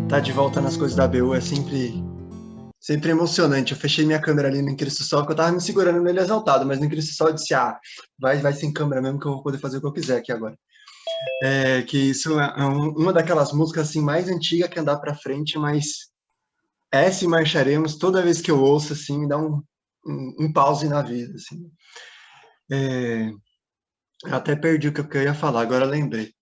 Tá de volta nas coisas da ABU é sempre emocionante. Eu fechei minha câmera ali no Cristo Sol, que eu tava me segurando nele exaltado, mas no Cristo Sol eu disse, vai sem câmera mesmo que eu vou poder fazer o que eu quiser aqui agora. Que isso é uma daquelas músicas assim mais antigas que andar pra frente, mas essa e Marcharemos, toda vez que eu ouço, assim, me dá um pause na vida, assim. Eu até perdi o que eu ia falar, agora eu lembrei.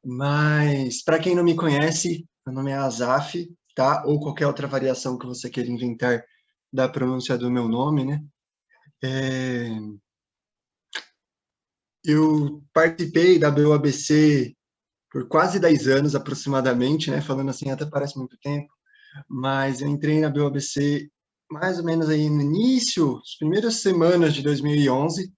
Mas, para quem não me conhece, meu nome é Azaf, tá? Ou qualquer outra variação que você queira inventar da pronúncia do meu nome, né? Eu participei da BUABC por quase 10 anos, aproximadamente, né? Falando assim, até parece muito tempo. Mas eu entrei na BUABC mais ou menos aí no início, as primeiras semanas de 2011,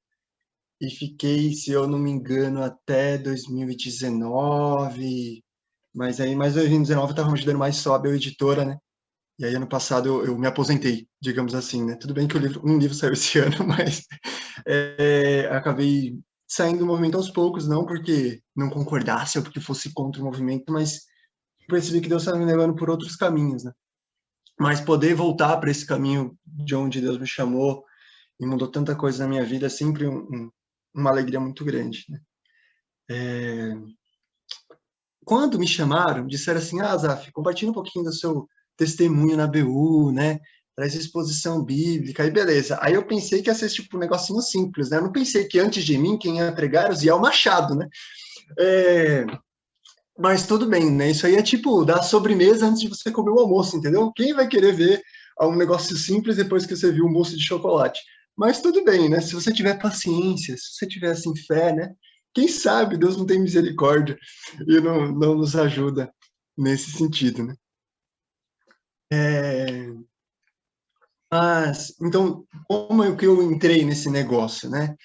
e fiquei, se eu não me engano, até 2019. Mas aí, mais 2019, eu estava me ajudando mais só a Bioeditora, né? E aí, ano passado, eu me aposentei, digamos assim, né? Tudo bem que um livro saiu esse ano, mas acabei saindo do movimento aos poucos, não porque não concordasse ou porque fosse contra o movimento, mas percebi que Deus estava me levando por outros caminhos, né? Mas poder voltar para esse caminho de onde Deus me chamou e mudou tanta coisa na minha vida é sempre uma alegria muito grande, né? Quando me chamaram, disseram assim, Zaf, compartilha um pouquinho do seu testemunho na BU, né? Traz exposição bíblica, aí beleza. Aí eu pensei que ia ser tipo um negocinho simples, né? Eu não pensei que antes de mim quem ia pregar era o Ziel Machado, né? Mas tudo bem, né? Isso aí é tipo dar sobremesa antes de você comer o almoço, entendeu? Quem vai querer ver um negócio simples depois que você viu um mousse de chocolate? Mas tudo bem, né? Se você tiver paciência, se você tiver assim fé, né? Quem sabe Deus não tem misericórdia e não nos ajuda nesse sentido, né? Mas, então, como é que eu entrei nesse negócio, né?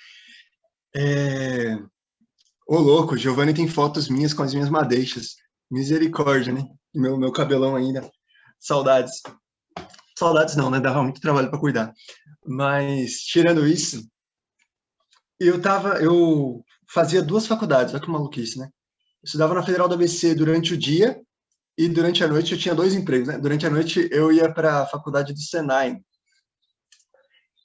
Ô, louco, Giovanni tem fotos minhas com as minhas madeixas. Misericórdia, né? Meu cabelão ainda. Saudades. Saudades não, né? Dava muito trabalho para cuidar. Mas, tirando isso, eu fazia duas faculdades, olha que maluquice, né? Eu estudava na Federal do ABC durante o dia e durante a noite eu tinha dois empregos, né? Durante a noite eu ia para a faculdade do Senai.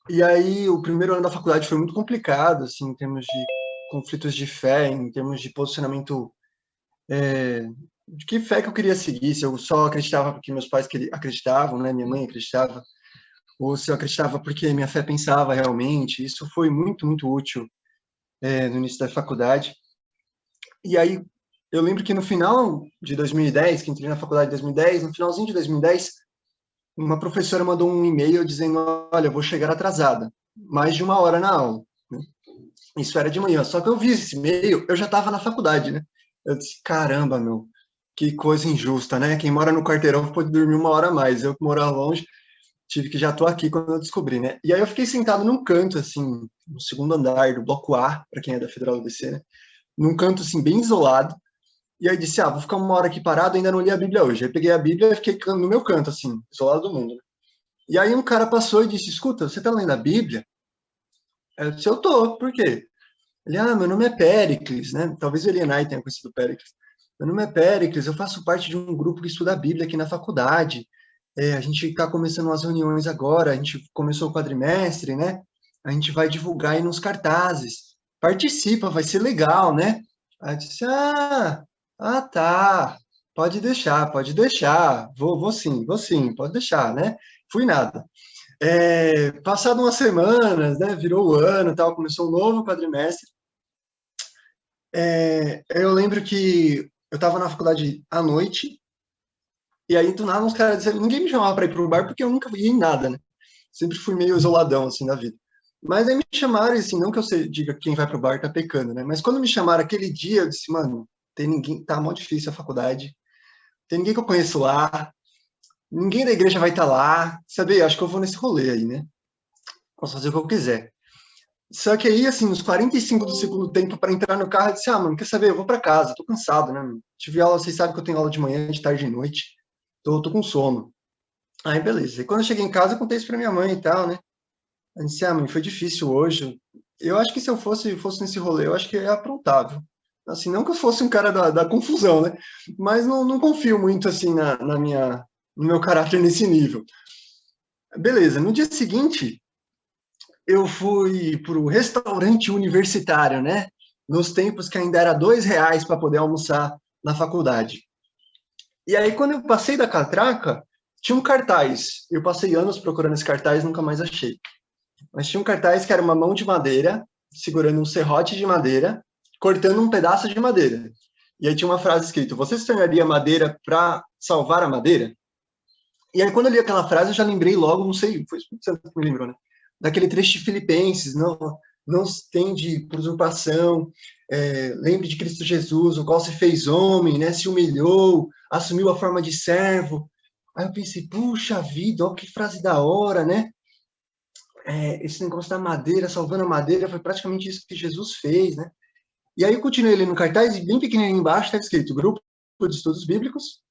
E aí o primeiro ano da faculdade foi muito complicado, assim, em termos de conflitos de fé, em termos de posicionamento, de que fé que eu queria seguir, se eu só acreditava porque meus pais acreditavam, né? Minha mãe acreditava, ou se eu acreditava porque minha fé pensava realmente. Isso foi muito, muito útil no início da faculdade. E aí eu lembro que no final de 2010, que entrei na faculdade em 2010, no finalzinho de 2010, uma professora mandou um e-mail dizendo, olha, eu vou chegar atrasada, mais de uma hora na aula. Né? Isso era de manhã, só que eu vi esse e-mail, eu já estava na faculdade, né? Eu disse, caramba, meu, que coisa injusta, né? Quem mora no quarteirão pode dormir uma hora a mais, eu que morava longe, tive que já tô aqui quando eu descobri, né? E aí eu fiquei sentado num canto, assim, no segundo andar do bloco A, para quem é da Federal do ABC, né? Num canto, assim, bem isolado. E aí disse, vou ficar uma hora aqui parado, ainda não li a Bíblia hoje. Aí peguei a Bíblia e fiquei no meu canto, assim, isolado do mundo. Né? E aí um cara passou e disse, escuta, você tá lendo a Bíblia? Eu disse, eu tô, por quê? Ele, meu nome é Péricles, né? Talvez o Elienay tenha conhecido Péricles. Meu nome é Péricles, eu faço parte de um grupo que estuda a Bíblia aqui na faculdade. A gente está começando umas reuniões agora, a gente começou o quadrimestre, né? A gente vai divulgar aí nos cartazes. Participa, vai ser legal, né? Aí eu disse, tá. Pode deixar. Vou sim, pode deixar, né? Fui nada. Passado umas semanas, né? Virou o ano, tal, começou um novo quadrimestre. Eu lembro que eu estava na faculdade à noite, e aí do nada uns caras disseram, ninguém me chamava para ir pro bar porque eu nunca ia em nada, né? Sempre fui meio isoladão, assim, da vida. Mas aí me chamaram, assim, não que eu diga que quem vai pro bar tá pecando, né? Mas quando me chamaram aquele dia, eu disse, mano, tem ninguém, tá mó difícil a faculdade, tem ninguém que eu conheço lá, ninguém da igreja vai estar lá, sabe? Acho que eu vou nesse rolê aí, né? Posso fazer o que eu quiser. Só que aí, assim, nos 45 do segundo tempo para entrar no carro, eu disse, mano, quer saber? Eu vou para casa, tô cansado, né? Mano? Tive aula, vocês sabem que eu tenho aula de manhã, de tarde e de noite, tô com sono. Aí, beleza. E quando eu cheguei em casa, eu contei isso pra minha mãe e tal, né? Eu disse, mãe, foi difícil hoje. Eu acho que se eu fosse nesse rolê, eu acho que eu ia aprontar, viu? Assim, não que eu fosse um cara da confusão, né? Mas não confio muito, assim, no meu caráter nesse nível. Beleza, no dia seguinte, eu fui para o restaurante universitário, né? Nos tempos que ainda era R$ 2 para poder almoçar na faculdade. E aí, quando eu passei da catraca, tinha um cartaz. Eu passei anos procurando esse cartaz, nunca mais achei. Mas tinha um cartaz que era uma mão de madeira, segurando um serrote de madeira, cortando um pedaço de madeira. E aí tinha uma frase escrita: você se tornaria madeira para salvar a madeira? E aí, quando eu li aquela frase, eu já lembrei logo, não sei, foi o Espírito Santo que me lembrou, né? Daquele trecho de Filipenses: não se tende por usurpação, lembre de Cristo Jesus, o qual se fez homem, né? Se humilhou, assumiu a forma de servo. Aí eu pensei, puxa vida, olha que frase da hora, né? Esse negócio da madeira, salvando a madeira, foi praticamente isso que Jesus fez, né? E aí eu continuei lendo no cartaz, e bem pequenininho embaixo está escrito: Grupo de Estudos Bíblicos,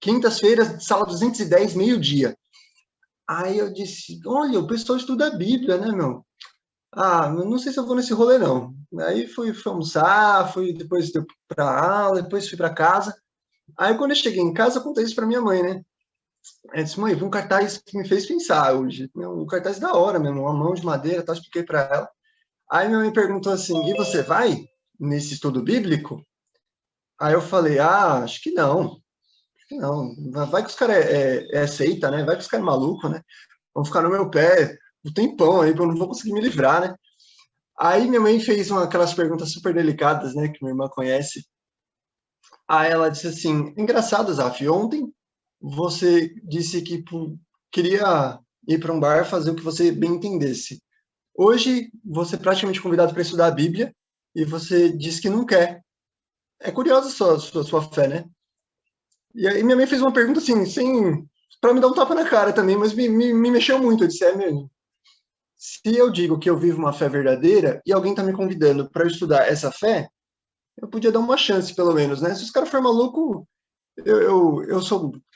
quintas-feiras, sala 210, meio-dia. Aí eu disse, olha, o pessoal estuda a Bíblia, né, meu? Ah, não sei se eu vou nesse rolê, não. Aí fui almoçar, fui depois para aula, depois fui para casa. Aí quando eu cheguei em casa, eu contei isso para minha mãe, né? Ela disse, mãe, vi um cartaz que me fez pensar hoje. Um cartaz da hora mesmo, uma mão de madeira, tá? Expliquei para ela. Aí minha mãe perguntou assim, e você vai nesse estudo bíblico? Aí eu falei, acho que não. Acho que não. Vai que os caras é seita, né? Vai que os caras é maluco, né? Vão ficar no meu pé um tempão aí, eu não vou conseguir me livrar, né? Aí minha mãe fez aquelas perguntas super delicadas, né, que minha irmã conhece. Aí ela disse assim, engraçado, Zaf, ontem você disse que queria ir para um bar fazer o que você bem entendesse. Hoje você é praticamente convidado para estudar a Bíblia e você diz que não quer. É curiosa a sua fé, né? E aí minha mãe fez uma pergunta assim, sem para me dar um tapa na cara também, mas me mexeu muito. Eu disse, mesmo. Se eu digo que eu vivo uma fé verdadeira e alguém está me convidando para estudar essa fé, eu podia dar uma chance, pelo menos, né? Se os caras forem maluco, eu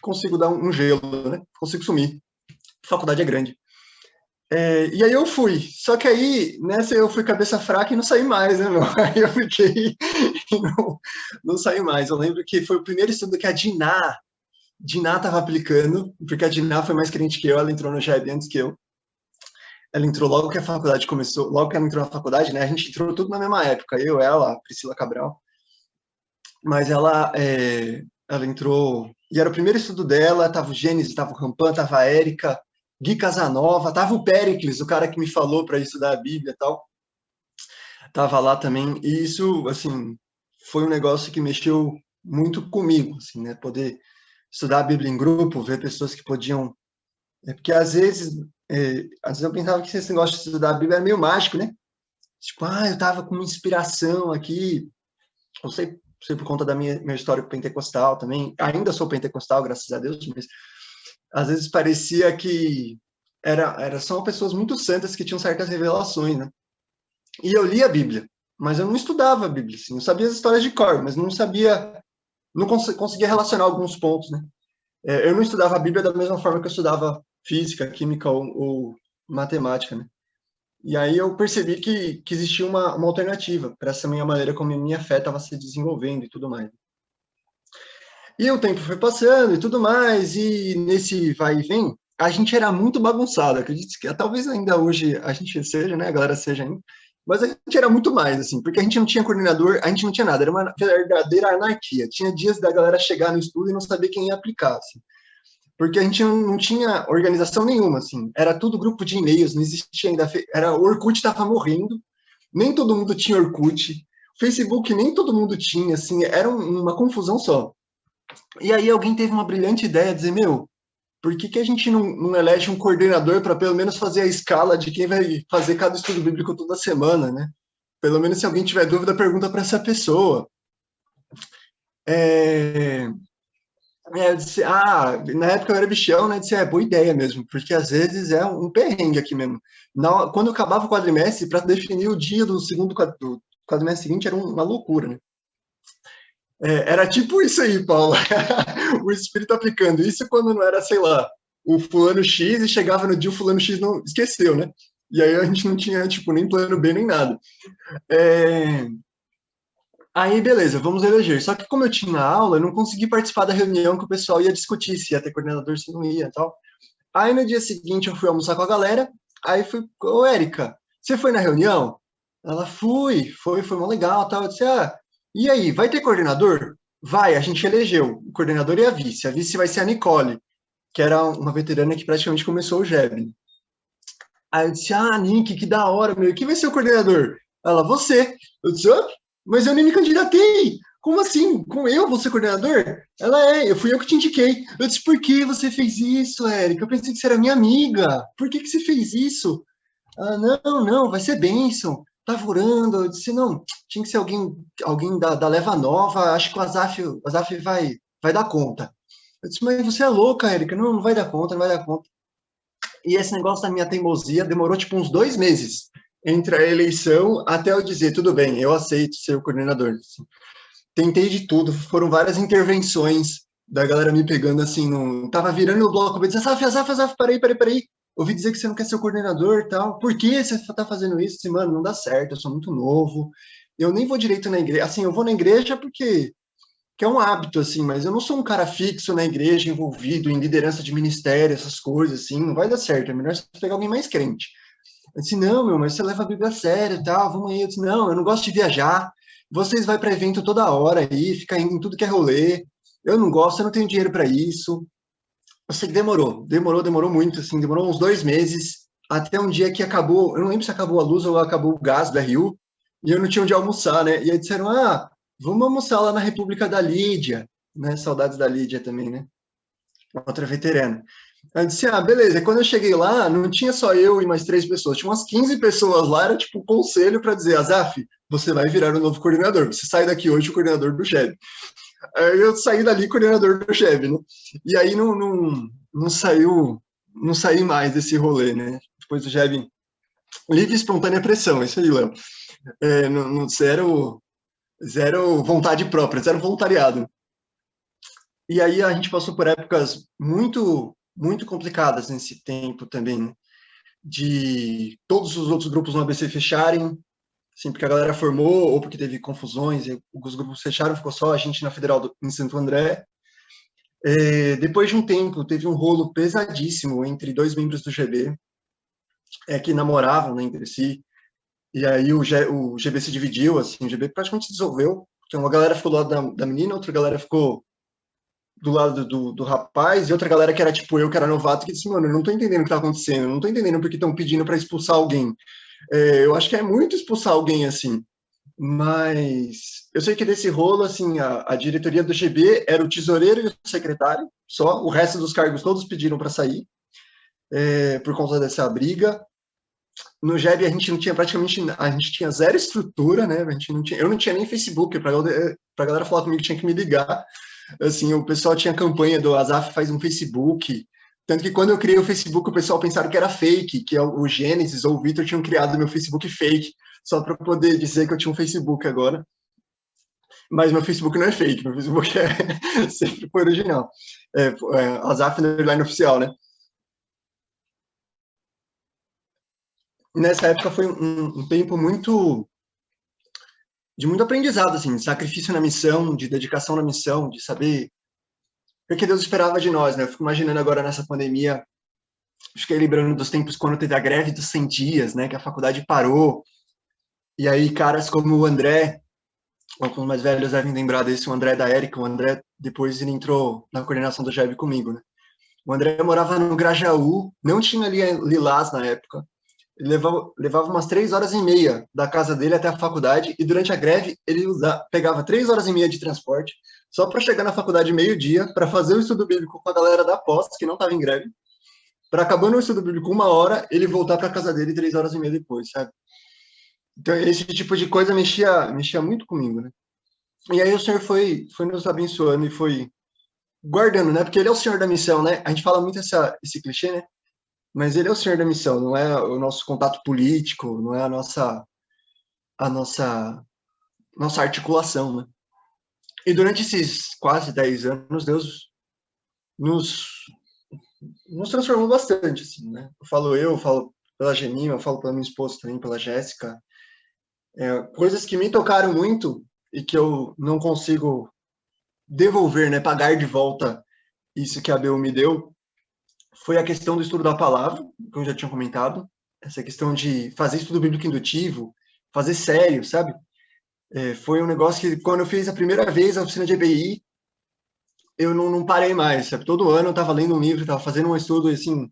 consigo dar um gelo, né? Consigo sumir. A faculdade é grande. E aí eu fui. Só que aí, nessa eu fui cabeça fraca e não saí mais, né, meu? Aí eu fiquei e não saí mais. Eu lembro que foi o primeiro estudo que a Diná estava aplicando, porque a Diná foi mais crente que eu, ela entrou no JEB antes que eu. Ela entrou logo que a faculdade começou, logo que ela entrou na faculdade, né? A gente entrou tudo na mesma época, eu, ela, a Priscila Cabral. Mas ela entrou, e era o primeiro estudo dela, tava o Gênesis, tava o Rampan, tava a Érica, Gui Casanova, tava o Péricles, o cara que me falou para estudar a Bíblia e tal, tava lá também, e isso, assim, foi um negócio que mexeu muito comigo, assim, né? Poder estudar a Bíblia em grupo, ver pessoas que podiam. Porque às vezes eu pensava que esse negócio de estudar a Bíblia era meio mágico, né? Tipo, eu tava com uma inspiração aqui. Eu sei por conta da minha história pentecostal também. Ainda sou pentecostal, graças a Deus, mas às vezes parecia que era só pessoas muito santas que tinham certas revelações, né? E eu lia a Bíblia, mas eu não estudava a Bíblia, assim. Eu sabia as histórias de cor, mas não sabia, não conseguia relacionar alguns pontos, né? Eu não estudava a Bíblia da mesma forma que eu estudava física, química ou matemática, né? E aí eu percebi que existia uma alternativa para essa minha maneira como a minha fé estava se desenvolvendo e tudo mais. E o tempo foi passando e tudo mais, e nesse vai e vem, a gente era muito bagunçado. Acredito que talvez ainda hoje a gente seja, né? A galera seja ainda. Mas a gente era muito mais, assim, porque a gente não tinha coordenador, a gente não tinha nada, era uma verdadeira anarquia. Tinha dias da galera chegar no estudo e não saber quem ia aplicar, assim, porque a gente não tinha organização nenhuma, assim, era tudo grupo de e-mails, não existia ainda, o Orkut estava morrendo, nem todo mundo tinha Orkut, Facebook nem todo mundo tinha, assim, era uma confusão só. E aí alguém teve uma brilhante ideia, de dizer, meu, por que a gente não elege um coordenador para pelo menos fazer a escala de quem vai fazer cada estudo bíblico toda semana, né? Pelo menos se alguém tiver dúvida, pergunta para essa pessoa. Eu disse, na época eu era bichão, né? Eu disse, boa ideia mesmo, porque às vezes é um perrengue aqui mesmo. Quando acabava o quadrimestre, para definir o dia do segundo do quadrimestre seguinte, era uma loucura, né? Era tipo isso aí, Paulo. O espírito aplicando isso quando não era, sei lá, o fulano X e chegava no dia o fulano X não esqueceu, né? E aí a gente não tinha, tipo, nem plano B nem nada. Aí, beleza, vamos eleger. Só que como eu tinha aula, eu não consegui participar da reunião que o pessoal ia discutir se ia ter coordenador, se não ia e tal. Aí no dia seguinte eu fui almoçar com a galera, aí fui, ô Érica, você foi na reunião? Ela, foi mó legal, tal. Eu disse, e aí, vai ter coordenador? Vai, a gente elegeu o coordenador e a vice. A vice vai ser a Nicole, que era uma veterana que praticamente começou o GEB. Aí eu disse, Nick, que da hora, meu, quem vai ser o coordenador? Ela, você. Eu disse, mas eu nem me candidatei. Como assim? Com eu vou ser coordenador? Ela eu fui eu que te indiquei. Eu disse, por que você fez isso, Érica? Eu pensei que você era minha amiga. Por que você fez isso? Ela, não, vai ser bênção. Tava orando. Eu disse, não, tinha que ser alguém da leva nova. Acho que o Azaf vai dar conta. Eu disse, mas você é louca, Érica. Não vai dar conta, não vai dar conta. E esse negócio da minha teimosia demorou tipo uns 2 meses entre a eleição até eu dizer, tudo bem, eu aceito ser o coordenador. Assim. Tentei de tudo, foram várias intervenções da galera me pegando assim, tava virando o bloco, eu disse, Azaf, peraí. Ouvi dizer que você não quer ser o coordenador e tal. Por que você tá fazendo isso? Assim, mano, não dá certo, eu sou muito novo. Eu nem vou direito na igreja. Assim, eu vou na igreja porque que é um hábito, assim, mas eu não sou um cara fixo na igreja, envolvido em liderança de ministério, essas coisas, assim, não vai dar certo, é melhor você pegar alguém mais crente. Eu disse, não, meu, mas você leva a Bíblia a sério e tal, vamos aí. Eu disse, não, eu não gosto de viajar, vocês vão para evento toda hora aí, fica indo em tudo que é rolê, eu não gosto, eu não tenho dinheiro para isso. Eu sei que demorou muito, assim, demorou uns 2 meses, até um dia que acabou, eu não lembro se acabou a luz ou acabou o gás da Rio, e eu não tinha onde almoçar, né? E aí disseram, vamos almoçar lá na República da Lídia, né? Saudades da Lídia também, né? Outra veterana. Aí eu disse, beleza. E quando eu cheguei lá, não tinha só eu e mais 3 pessoas, tinha umas 15 pessoas lá, era tipo um conselho para dizer, Azaf, você vai virar o novo coordenador, você sai daqui hoje o coordenador do GEB. Aí eu saí dali coordenador do GEB, né? E aí não saí mais desse rolê, né? Depois do GEB, livre e espontânea pressão, isso aí, Léo. Zero vontade própria, zero voluntariado. E aí a gente passou por épocas muito, muito complicadas nesse tempo também, né? De todos os outros grupos no ABC fecharem, assim, porque a galera formou ou porque teve confusões, e os grupos fecharam, ficou só a gente na Federal em Santo André. Depois de um tempo, teve um rolo pesadíssimo entre 2 membros do GB, que namoravam, né, entre si, e aí o GB se dividiu, assim, o GB praticamente se dissolveu, porque uma galera ficou do lado da menina, outra galera ficou do lado do rapaz, e outra galera que era tipo eu, que era novato, que disse, mano, eu não tô entendendo o que tá acontecendo, eu não tô entendendo porque estão pedindo para expulsar alguém. Eu acho que é muito expulsar alguém assim, mas eu sei que desse rolo, assim, a diretoria do GB era o tesoureiro e o secretário, só, o resto dos cargos todos pediram para sair, por conta dessa briga. No GEB a gente não tinha praticamente, a gente tinha zero estrutura, né? Eu não tinha nem Facebook, pra galera falar comigo tinha que me ligar. Assim, o pessoal tinha campanha do Azaf faz um Facebook, tanto que quando eu criei o Facebook, o pessoal pensaram que era fake, que o Gênesis ou o Vitor tinham criado meu Facebook fake, só para poder dizer que eu tinha um Facebook agora. Mas meu Facebook não é fake, meu Facebook sempre foi original. Azaf Underline Oficial, né? E nessa época foi um tempo de muito aprendizado, assim, de sacrifício na missão, de dedicação na missão, de saber o que Deus esperava de nós, né? Eu fico imaginando agora nessa pandemia, fiquei lembrando dos tempos quando teve a greve dos 100 dias, né? Que a faculdade parou, e aí caras como o André, alguns mais velhos devem lembrar desse, o André da Érica, o André depois ele entrou na coordenação do GEB comigo, né? O André morava no Grajaú, não tinha Lilás na época, ele levava umas 3 horas e meia da casa dele até a faculdade, e durante a greve ele pegava 3 horas e meia de transporte, só para chegar na faculdade meio-dia, para fazer o estudo bíblico com a galera da pós, que não estava em greve, para acabando o estudo bíblico 1 hora, ele voltar para casa dele 3 horas e meia depois, sabe? Então, esse tipo de coisa mexia muito comigo, né? E aí o Senhor foi nos abençoando e foi guardando, né? Porque ele é o Senhor da missão, né? A gente fala muito esse clichê, né? Mas ele é o Senhor da missão, não é o nosso contato político, não é a nossa articulação, né? E durante esses quase 10 anos, Deus nos, nos transformou bastante, assim, né? Eu falo pela Gemima, eu falo pela minha esposa também, pela Jéssica, coisas que me tocaram muito e que eu não consigo devolver, né, pagar de volta isso que a ABU me deu, foi a questão do estudo da palavra, que eu já tinha comentado, essa questão de fazer estudo bíblico indutivo, fazer sério, sabe? Foi um negócio que, quando eu fiz a primeira vez a oficina de EBI, eu não parei mais, sabe? Todo ano eu estava lendo um livro, estava fazendo um estudo, assim,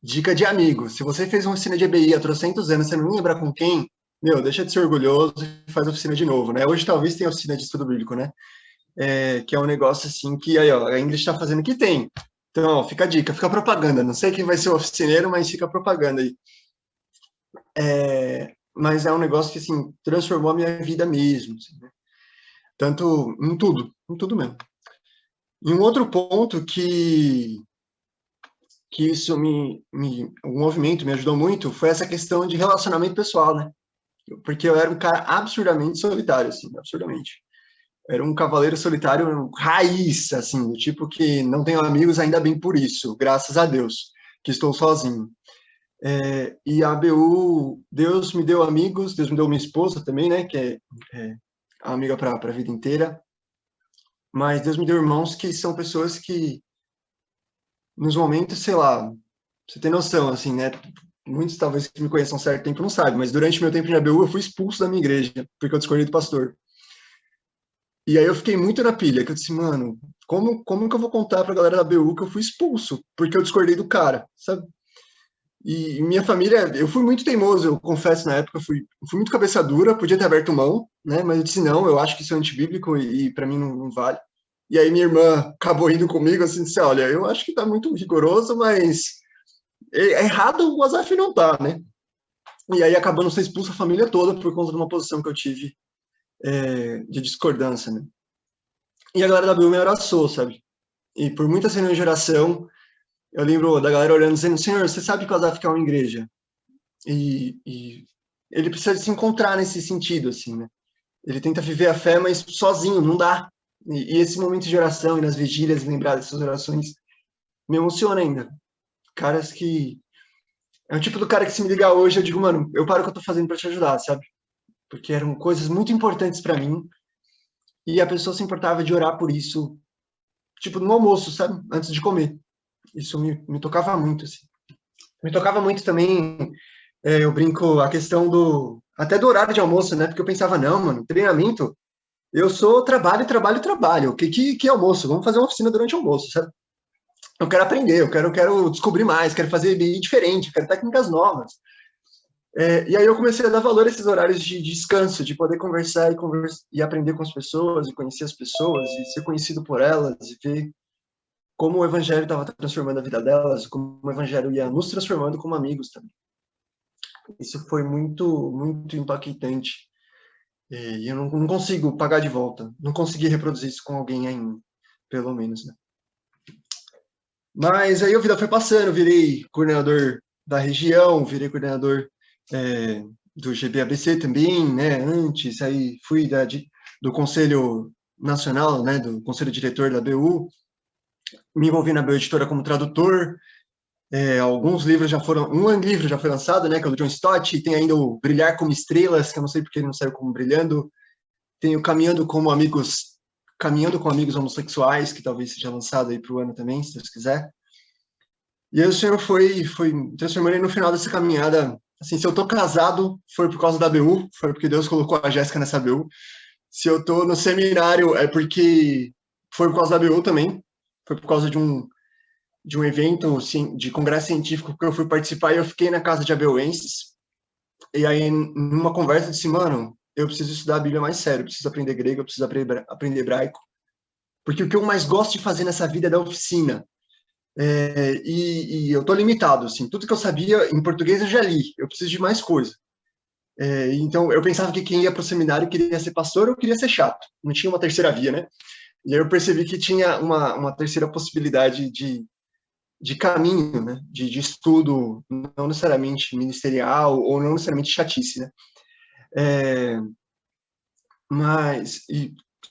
dica de amigo. Se você fez uma oficina de EBI há trocentos anos, você não lembra com quem, meu, deixa de ser orgulhoso e faz a oficina de novo, né? Hoje talvez tenha oficina de estudo bíblico, né? Que é um negócio assim que, aí, ó, a Ingrid está fazendo que tem. Então, ó, fica a dica, fica a propaganda. Não sei quem vai ser o oficineiro, mas fica a propaganda aí. Mas é um negócio que, assim, transformou a minha vida mesmo, assim, né? Tanto em tudo mesmo. E um outro ponto que isso o movimento me ajudou muito foi essa questão de relacionamento pessoal, né? Porque eu era um cara absurdamente solitário, assim, absurdamente. Era um cavaleiro solitário raiz, assim, do tipo que não tenho amigos, ainda bem por isso, graças a Deus, que estou sozinho. E a ABU, Deus me deu amigos, Deus me deu minha esposa também, né, que é amiga para a vida inteira, mas Deus me deu irmãos que são pessoas que, nos momentos, sei lá, você tem noção, assim, né, muitos talvez que me conheçam há um certo tempo não sabem, mas durante meu tempo de ABU eu fui expulso da minha igreja, porque eu discordei do pastor. E aí eu fiquei muito na pilha, que eu disse, mano, como que eu vou contar pra galera da BU que eu fui expulso? Porque eu discordei do cara, sabe? E minha família, eu fui muito teimoso, eu confesso, na época, eu fui muito cabeça dura, podia ter aberto mão, né? Mas eu disse, não, eu acho que isso é antibíblico e para mim não vale. E aí minha irmã acabou indo comigo, assim, disse, olha, eu acho que tá muito rigoroso, mas errado o Azaf não tá, né? E aí acabou não ser expulso a família toda por conta de uma posição que eu tive de discordância, né? E a galera da BU me abraçou, sabe? E por muitas reuniões de oração, eu lembro da galera orando, dizendo, Senhor, você sabe que o Azaf é uma igreja. E ele precisa se encontrar nesse sentido, assim, né? Ele tenta viver a fé, mas sozinho, não dá. E esse momento de oração e nas vigílias, lembrar dessas orações, me emociona ainda. Caras que... É o tipo do cara que se me ligar hoje, eu digo, mano, eu paro o que eu tô fazendo pra te ajudar, sabe? Porque eram coisas muito importantes pra mim, e a pessoa se importava de orar por isso, tipo, no almoço, sabe? Antes de comer. Isso me tocava muito, assim. Me tocava muito também, eu brinco, a questão até do horário de almoço, né? Porque eu pensava, não, mano, treinamento, eu sou trabalho, trabalho, trabalho. Que é almoço? Vamos fazer uma oficina durante o almoço, sabe? Eu quero aprender, eu quero descobrir mais, quero fazer BI diferente, quero técnicas novas. E aí eu comecei a dar valor a esses horários de descanso, de poder conversar e aprender com as pessoas, e conhecer as pessoas, e ser conhecido por elas, e ver como o evangelho estava transformando a vida delas, como o evangelho ia nos transformando como amigos também. Isso foi muito, muito impactante. E eu não consigo pagar de volta. Não consegui reproduzir isso com alguém ainda, pelo menos, né? Mas aí a vida foi passando, virei coordenador da região, virei coordenador do GBABC também, né? Antes, aí fui do Conselho Nacional, né? Do Conselho Diretor da BU, me envolvi na BU Editora como tradutor. Alguns livros já foram... Um livro já foi lançado, né? Que é o do John Stott. E tem ainda o Brilhar como Estrelas, que eu não sei porque ele não saiu como Brilhando. Tem o Caminhando com Amigos Homossexuais, que talvez seja lançado aí para o ano também, se Deus quiser. E aí o Senhor foi transformando aí no final dessa caminhada. Assim, se eu tô casado, foi por causa da BU, foi porque Deus colocou a Jéssica nessa BU. Se eu tô no seminário, é porque foi por causa da BU também. Foi por causa de um evento de congresso científico que eu fui participar e eu fiquei na casa de abeuenses. E aí, numa conversa, eu disse, mano, eu preciso estudar a Bíblia mais sério, eu preciso aprender grego, eu preciso aprender hebraico. Porque o que eu mais gosto de fazer nessa vida é da oficina. E eu tô limitado, assim, tudo que eu sabia em português eu já li, eu preciso de mais coisa. Então, eu pensava que quem ia para o seminário queria ser pastor ou queria ser chato, não tinha uma terceira via, né? E aí eu percebi que tinha uma terceira possibilidade de caminho, né? De estudo, não necessariamente ministerial ou não necessariamente chatice, né? Mas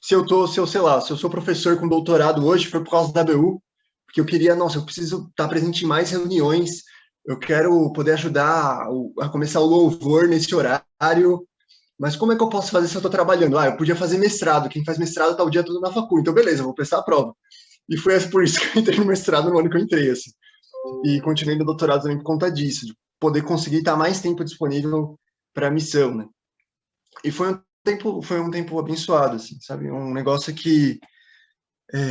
se eu sei lá, se eu sou professor com doutorado hoje, foi por causa da BU, porque eu queria, nossa, eu preciso estar presente em mais reuniões, eu quero poder ajudar a começar o louvor nesse horário, mas como é que eu posso fazer se eu estou trabalhando? Eu podia fazer mestrado, quem faz mestrado tá o dia todo na facul, então beleza, eu vou prestar a prova. E foi por isso que eu entrei no mestrado no ano que eu entrei, assim. E continuei no doutorado também por conta disso, de poder conseguir estar mais tempo disponível para a missão, né? E foi um tempo abençoado, assim, sabe? Um negócio que,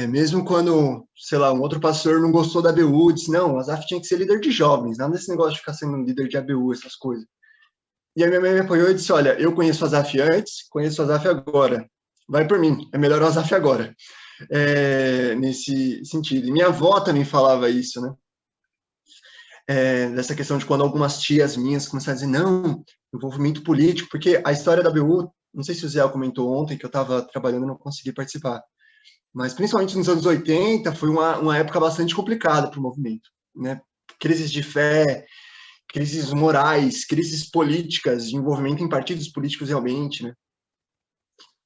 mesmo quando, sei lá, um outro pastor não gostou da ABU, disse, não, o Azaf tinha que ser líder de jovens, nada desse negócio de ficar sendo líder de ABU, essas coisas. E a minha mãe me apoiou e disse, olha, eu conheço o Azaf antes, conheço o Azaf agora. Vai por mim, é melhor o Azaf agora. Nesse sentido. E minha avó também falava isso, né? Dessa questão de quando algumas tias minhas começaram a dizer, não, envolvimento político, porque a história da ABU, não sei se o Zé comentou ontem, que eu estava trabalhando e não consegui participar, mas principalmente nos anos 80, foi uma época bastante complicada para o movimento, né? Crises de fé, crises morais, crises políticas, de envolvimento em partidos políticos realmente, né?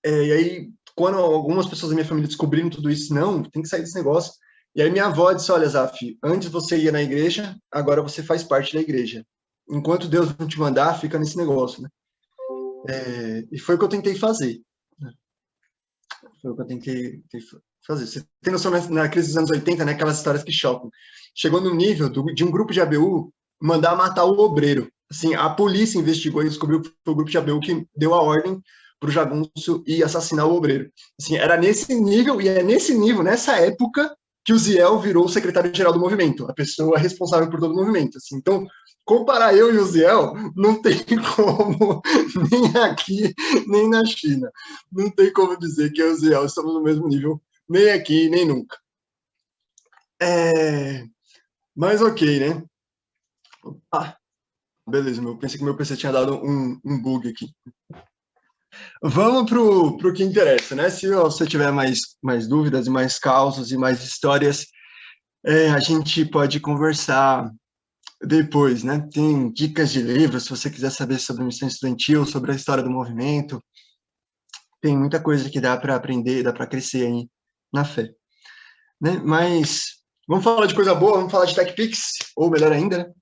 E aí, quando algumas pessoas da minha família descobriram tudo isso, não, tem que sair desse negócio. E aí minha avó disse, olha, Zaf, antes você ia na igreja, agora você faz parte da igreja. Enquanto Deus não te mandar, fica nesse negócio, né? E foi o que eu tentei fazer. Né? Foi o que eu tentei fazer. Você tem noção, na crise dos anos 80, né, aquelas histórias que chocam. Chegou no nível de um grupo de ABU mandar matar o obreiro. Assim, a polícia investigou e descobriu que foi o grupo de ABU que deu a ordem para o jagunço ir assassinar o obreiro. Assim, era nesse nível, e é nesse nível, nessa época, que o Ziel virou o secretário-geral do movimento, a pessoa responsável por todo o movimento. Assim. Então, comparar eu e o Ziel, não tem como, nem aqui, nem na China. Não tem como dizer que eu e o Ziel estamos no mesmo nível, nem aqui, nem nunca. Mas ok, né? Beleza, pensei que meu PC tinha dado um bug aqui. Vamos pro que interessa, né? Se você tiver mais dúvidas e mais causas e mais histórias, a gente pode conversar depois, né? Tem dicas de livros, se você quiser saber sobre missão estudantil, sobre a história do movimento. Tem muita coisa que dá para aprender, dá para crescer aí na fé, né? Mas vamos falar de coisa boa, vamos falar de TechPix, ou melhor ainda, né?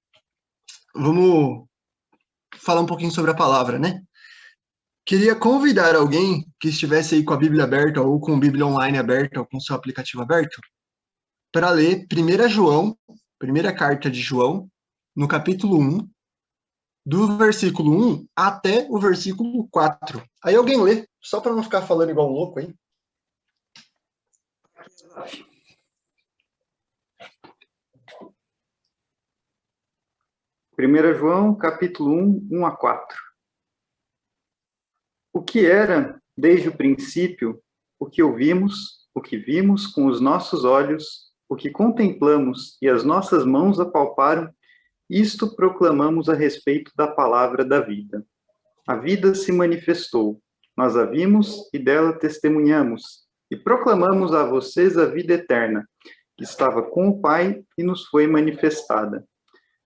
Vamos falar um pouquinho sobre a palavra, né? Queria convidar alguém que estivesse aí com a Bíblia aberta, ou com a Bíblia online aberta, ou com o seu aplicativo aberto, para ler 1 João, primeira carta de João, no capítulo 1, do versículo 1 até o versículo 4. Aí alguém lê, só para não ficar falando igual um louco aí. Primeira João, capítulo 1, 1 a 4. O que era, desde o princípio, o que ouvimos, o que vimos com os nossos olhos, o que contemplamos e as nossas mãos apalparam, isto proclamamos a respeito da palavra da vida. A vida se manifestou, nós a vimos e dela testemunhamos, e proclamamos a vocês a vida eterna, que estava com o Pai e nos foi manifestada.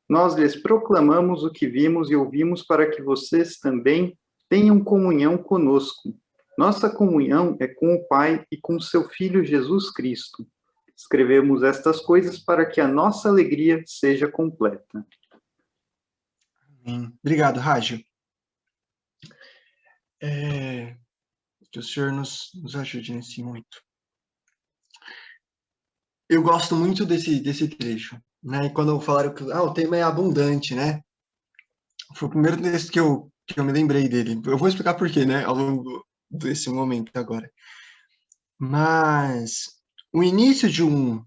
Nós lhes proclamamos o que vimos e ouvimos para que vocês também tenham comunhão conosco. Nossa comunhão é com o Pai e com seu Filho Jesus Cristo. Escrevemos estas coisas para que a nossa alegria seja completa. Obrigado, Rágio. Que o Senhor nos ajude nesse momento. Eu gosto muito desse trecho, né? E quando falaram que o tema é abundante, né? Foi o primeiro texto que eu me lembrei dele. Eu vou explicar por quê, né? Ao longo desse momento agora. Mas o início de um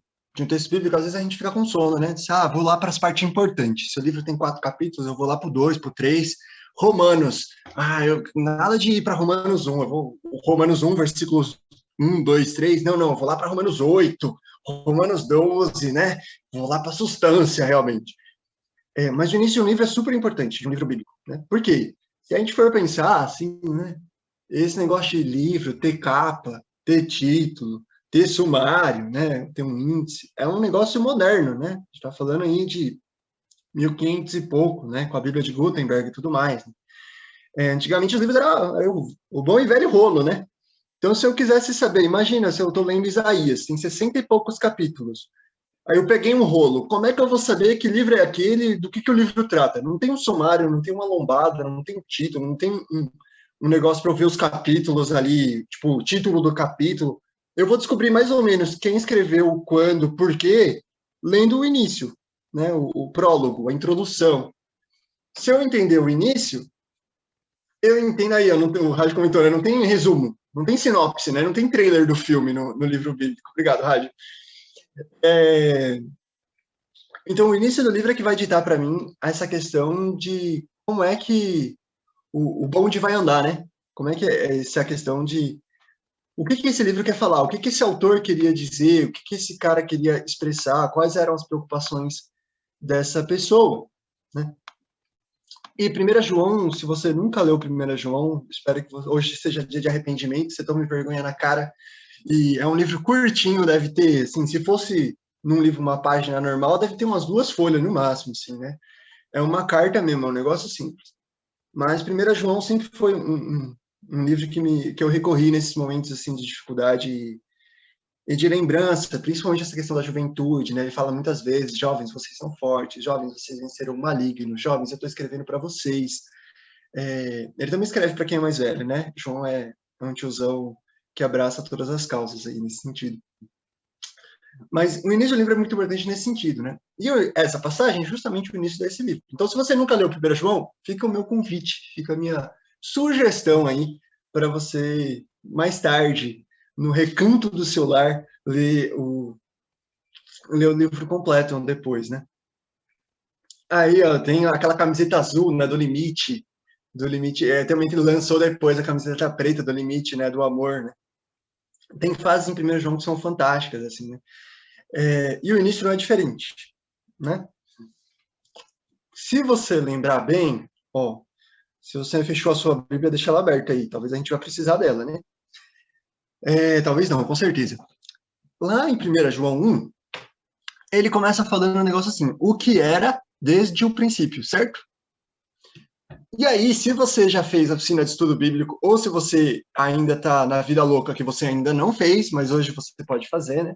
texto bíblico, às vezes a gente fica com sono, né? Diz, vou lá para as partes importantes. Se o livro tem 4 capítulos, eu vou lá para o 2, para o 3. Romanos. Nada de ir para Romanos 1. Eu vou Romanos 1, versículos 1, 2, 3. Não, eu vou lá para Romanos 8, Romanos 12, né? Vou lá para a substância, realmente. Mas o início de um livro é super importante, de um livro bíblico, né? Por quê? Se a gente for pensar, assim, né? Esse negócio de livro, ter capa, ter título, ter sumário, né? Ter um índice, é um negócio moderno, né? A gente está falando aí de 1500 e pouco, né? Com a Bíblia de Gutenberg e tudo mais. Né? Antigamente os livros eram o bom e velho rolo, né? Então, se eu quisesse saber, imagina se eu estou lendo Isaías, tem 60 e poucos capítulos. Aí eu peguei um rolo. Como é que eu vou saber que livro é aquele, do que o livro trata? Não tem um sumário, não tem uma lombada, não tem um título, não tem um negócio para eu ver os capítulos ali, tipo, o título do capítulo. Eu vou descobrir mais ou menos quem escreveu, quando, por quê, lendo o início, né? O prólogo, a introdução. Se eu entender o início, eu entendo aí, o Rádio comentou, né? Não tem resumo, não tem sinopse, né? Não tem trailer do filme no livro bíblico. Obrigado, Rádio. Então, o início do livro é que vai ditar para mim essa questão de como é que o bonde vai andar, né? Como é que é essa questão de o que esse livro quer falar, o que esse autor queria dizer, o que esse cara queria expressar, quais eram as preocupações dessa pessoa, né? E 1 João, se você nunca leu 1 João, espero que hoje seja dia de arrependimento, você tome vergonha na cara. E é um livro curtinho, deve ter, assim, se fosse num livro uma página normal, deve ter umas 2 folhas no máximo, assim, né? É uma carta mesmo, é um negócio simples. Mas 1 João sempre foi um livro que eu recorri nesses momentos assim de dificuldade e de lembrança, principalmente essa questão da juventude, né? Ele fala muitas vezes, jovens, vocês são fortes, jovens, vocês venceram o maligno, jovens, eu estou escrevendo para vocês. Ele também escreve para quem é mais velho, né? João é um tiozão que abraça todas as causas aí nesse sentido. Mas o início do livro é muito importante nesse sentido, né? E essa passagem é justamente o início desse livro. Então, se você nunca leu 1 João, fica o meu convite, fica a minha sugestão aí para você, mais tarde, no recanto do seu lar, ler o livro completo depois, né? Aí, ó, tem aquela camiseta azul, né, do Limite, também lançou depois a camiseta preta do Limite, né, do Amor, né? Tem fases em 1 João que são fantásticas, assim, né? E o início não é diferente, né? Se você lembrar bem, ó, se você fechou a sua Bíblia, deixa ela aberta aí, talvez a gente vai precisar dela, né? Talvez não, com certeza. Lá em 1 João 1, ele começa falando um negócio assim, o que era desde o princípio, certo? E aí, se você já fez a oficina de estudo bíblico, ou se você ainda está na vida louca que você ainda não fez, mas hoje você pode fazer, né?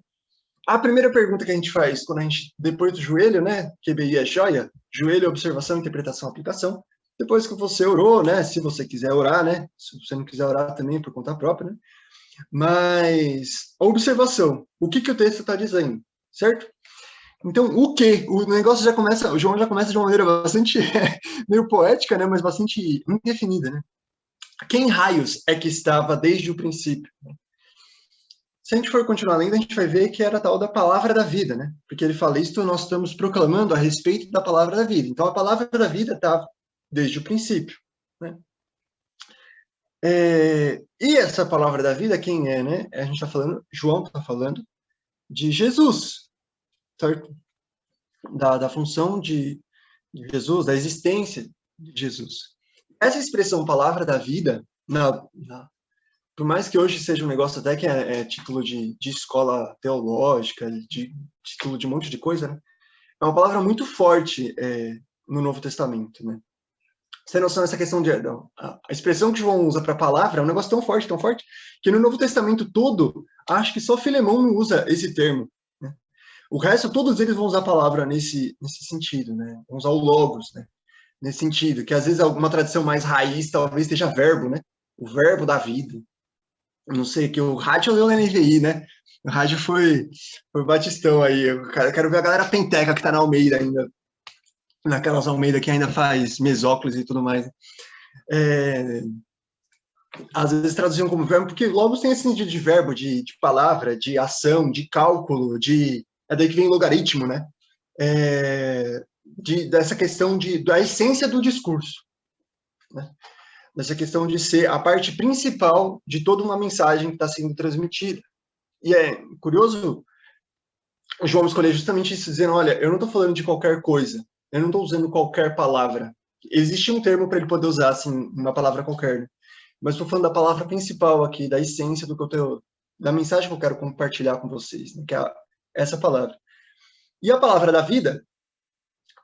A primeira pergunta que a gente faz quando a gente, depois do joelho, né? QBI é joia, joelho, observação, interpretação, aplicação. Depois que você orou, né? Se você quiser orar, né? Se você não quiser orar também por conta própria, né? Mas a observação, o que o texto está dizendo, certo? Então, o que? O negócio já começa, o João já começa de uma maneira bastante meio poética, né? Mas bastante indefinida, né? Quem raios é que estava desde o princípio? Se a gente for continuar lendo, a gente vai ver que era a tal da palavra da vida, né? Porque ele fala, isto nós estamos proclamando a respeito da palavra da vida. Então, a palavra da vida estava desde o princípio, né? E essa palavra da vida, quem é, né? A gente está falando, João está falando de Jesus, certo? Da função de Jesus, da existência de Jesus. Essa expressão palavra da vida, por mais que hoje seja um negócio até que é título de escola teológica, de título de um monte de coisa, né? É uma palavra muito forte no Novo Testamento, né? Você tem noção dessa questão a expressão que João usa para a palavra é um negócio tão forte, que no Novo Testamento todo, acho que só Filemão não usa esse termo, né? O resto, todos eles vão usar a palavra nesse sentido, né? Vão usar o logos, né? Nesse sentido, que às vezes alguma tradição mais raiz talvez esteja verbo, né? O verbo da vida. Não sei, que o rádio leu na NVI, né? O rádio foi Batistão aí. Eu quero ver a galera penteca que tá na Almeida ainda. Naquelas Almeida que ainda faz mesóclise e tudo mais. Às vezes traduziam como verbo, porque logos tem esse sentido de verbo, de palavra, de ação, de cálculo, é daí que vem logaritmo, né? Dessa questão da essência do discurso, né? Dessa questão de ser a parte principal de toda uma mensagem que está sendo transmitida. E é curioso o João escolher justamente isso, dizendo, olha, eu não estou falando de qualquer coisa, eu não estou usando qualquer palavra. Existe um termo para ele poder usar, assim, uma palavra qualquer, né? Mas estou falando da palavra principal aqui, da essência da mensagem que eu quero compartilhar com vocês, né? Que é essa palavra. E a palavra da vida,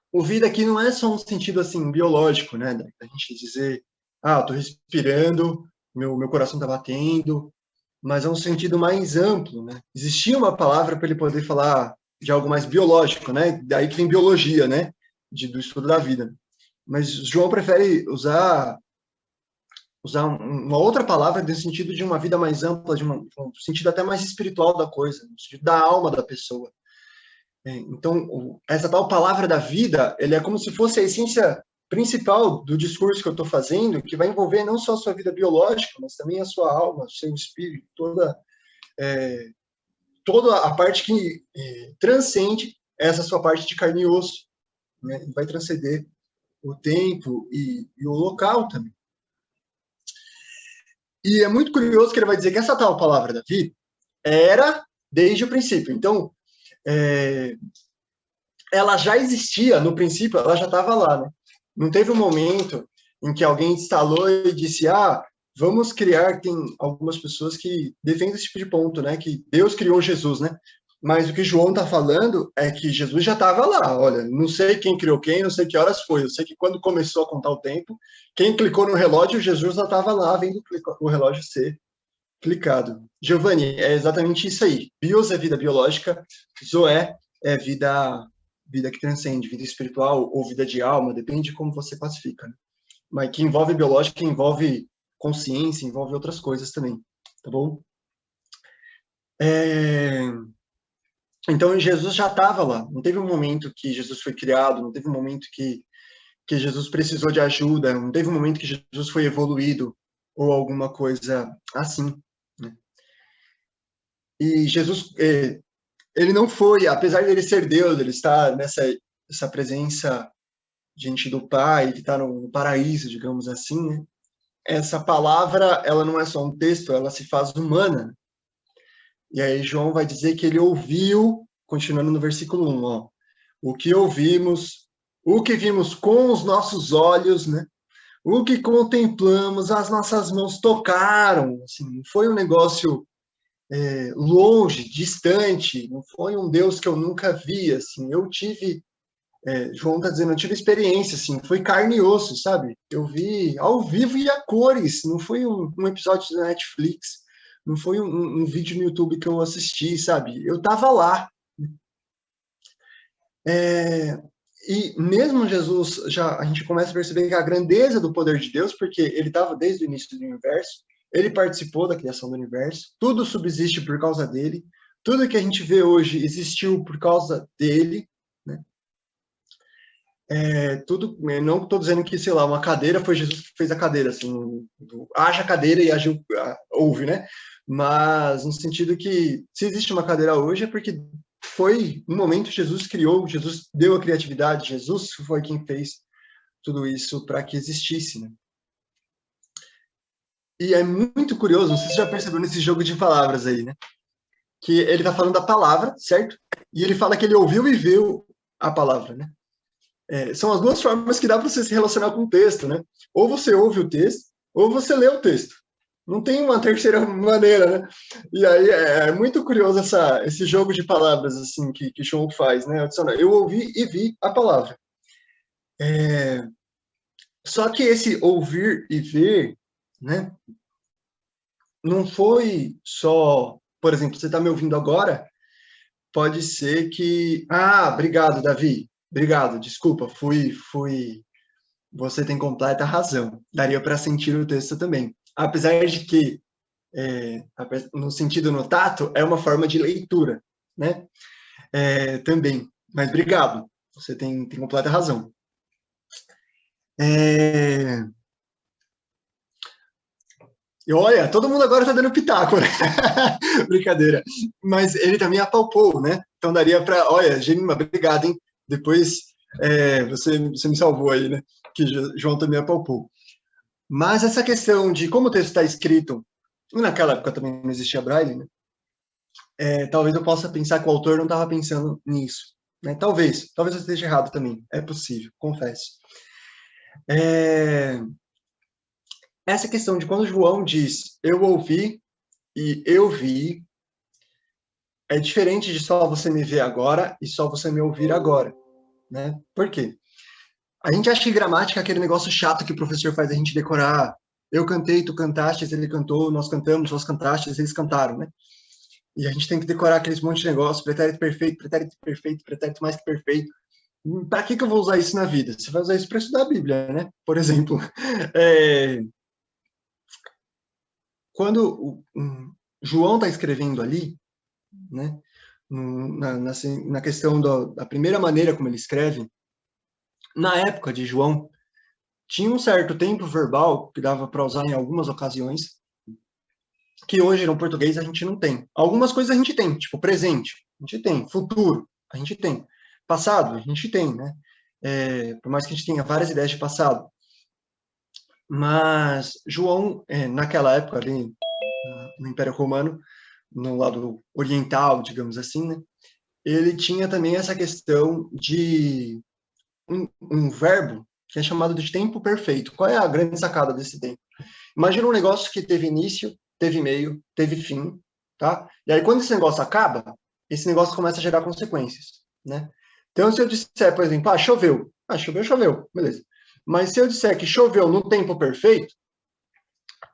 o vida aqui não é só um sentido, assim, biológico, né? Da gente dizer, eu estou respirando, meu coração está batendo, mas é um sentido mais amplo, né? Existia uma palavra para ele poder falar de algo mais biológico, né? Daí que vem biologia, né? Do estudo da vida. Mas João prefere usar usar uma outra palavra no sentido de uma vida mais ampla, de um sentido até mais espiritual da coisa, no sentido da alma da pessoa. Então, essa tal palavra da vida, ele é como se fosse a essência principal do discurso que eu estou fazendo, que vai envolver não só a sua vida biológica, mas também a sua alma, o seu espírito, toda a parte que transcende essa sua parte de carne e osso, né? E vai transcender o tempo e o local também. E é muito curioso que ele vai dizer que essa tal palavra da vida era desde o princípio. Então, ela já existia no princípio, ela já estava lá, né? Não teve um momento em que alguém instalou e disse, vamos criar, tem algumas pessoas que defendem esse tipo de ponto, né? Que Deus criou Jesus, né? Mas o que João está falando é que Jesus já estava lá. Olha, não sei quem criou quem, não sei que horas foi. Eu sei que quando começou a contar o tempo, quem clicou no relógio, Jesus já estava lá, vendo o relógio ser clicado. Giovanni, é exatamente isso aí. Bios é vida biológica, zoé é vida que transcende, vida espiritual ou vida de alma, depende de como você classifica, né? Mas que envolve biológica, envolve consciência, envolve outras coisas também, tá bom? Então, Jesus já estava lá. Não teve um momento que Jesus foi criado, não teve um momento que Jesus precisou de ajuda, não teve um momento que Jesus foi evoluído ou alguma coisa assim, né? E Jesus, ele não foi, apesar de ele ser Deus, ele está essa presença diante do Pai, que está no paraíso, digamos assim, né? Essa palavra, ela não é só um texto, ela se faz humana. E aí João vai dizer que ele ouviu, continuando no versículo 1, ó, o que ouvimos, o que vimos com os nossos olhos, né? O que contemplamos, as nossas mãos tocaram. Assim, não foi um negócio longe, distante, não foi um Deus que eu nunca vi. Assim, eu tive, João está dizendo, eu tive experiência, assim, foi carne e osso, sabe? Eu vi ao vivo e a cores, não foi um episódio da Netflix, não foi um vídeo no YouTube que eu assisti, sabe? Eu estava lá. E mesmo Jesus, a gente começa a perceber que a grandeza do poder de Deus, porque ele estava desde o início do universo, ele participou da criação do universo, tudo subsiste por causa dele, tudo que a gente vê hoje existiu por causa dele, né? Tudo, não estou dizendo que, sei lá, uma cadeira foi Jesus que fez a cadeira, assim, haja cadeira e agiu, houve, né? Mas no sentido que, se existe uma cadeira hoje, é porque foi um momento Jesus criou, Jesus deu a criatividade, Jesus foi quem fez tudo isso para que existisse, né? E é muito curioso, não sei se você já percebeu nesse jogo de palavras aí, né? Que ele está falando da palavra, certo? E ele fala que ele ouviu e viu a palavra, né? São as duas formas que dá para você se relacionar com o texto, né? Ou você ouve o texto, ou você lê o texto. Não tem uma terceira maneira, né? E aí é muito curioso esse jogo de palavras assim que João faz, né? Eu ouvi e vi a palavra. Só que esse ouvir e ver, né? Não foi só, por exemplo, você está me ouvindo agora, pode ser que, obrigado, Davi, obrigado, desculpa, fui, você tem completa razão. Daria para sentir o texto também. Apesar de que, no sentido no tato, é uma forma de leitura, né? Também. Mas obrigado, você tem completa razão. E olha, todo mundo agora está dando pitaco, né? Brincadeira. Mas ele também apalpou, né? Então daria para, olha, Gemima, obrigado, hein? Depois você me salvou aí, né? Que João também apalpou. Mas essa questão de como o texto está escrito, naquela época também não existia Braille, né? Talvez eu possa pensar que o autor não estava pensando nisso, né? Talvez eu esteja errado também, é possível, confesso. Essa questão de quando João diz eu ouvi e eu vi, é diferente de só você me ver agora e só você me ouvir agora, né? Por quê? A gente acha que gramática é aquele negócio chato que o professor faz a gente decorar. Eu cantei, tu cantastes, ele cantou, nós cantamos, nós cantastes, eles cantaram, né? E a gente tem que decorar aqueles monte de negócio, pretérito perfeito, pretérito mais que perfeito. Para que eu vou usar isso na vida? Você vai usar isso para estudar a Bíblia, né? Por exemplo. quando João está escrevendo ali, né, na questão da primeira maneira como ele escreve, na época de João, tinha um certo tempo verbal que dava para usar em algumas ocasiões, que hoje no português a gente não tem. Algumas coisas a gente tem, tipo presente, a gente tem, futuro, a gente tem, passado, a gente tem, né? Por mais que a gente tenha várias ideias de passado. Mas João, naquela época ali, no Império Romano, no lado oriental, digamos assim, né? Ele tinha também essa questão de um verbo que é chamado de tempo perfeito. Qual é a grande sacada desse tempo? Imagina um negócio que teve início, teve meio, teve fim, tá? E aí, quando esse negócio acaba, esse negócio começa a gerar consequências, né? Então, se eu disser, por exemplo, choveu. Choveu, beleza. Mas se eu disser que choveu no tempo perfeito,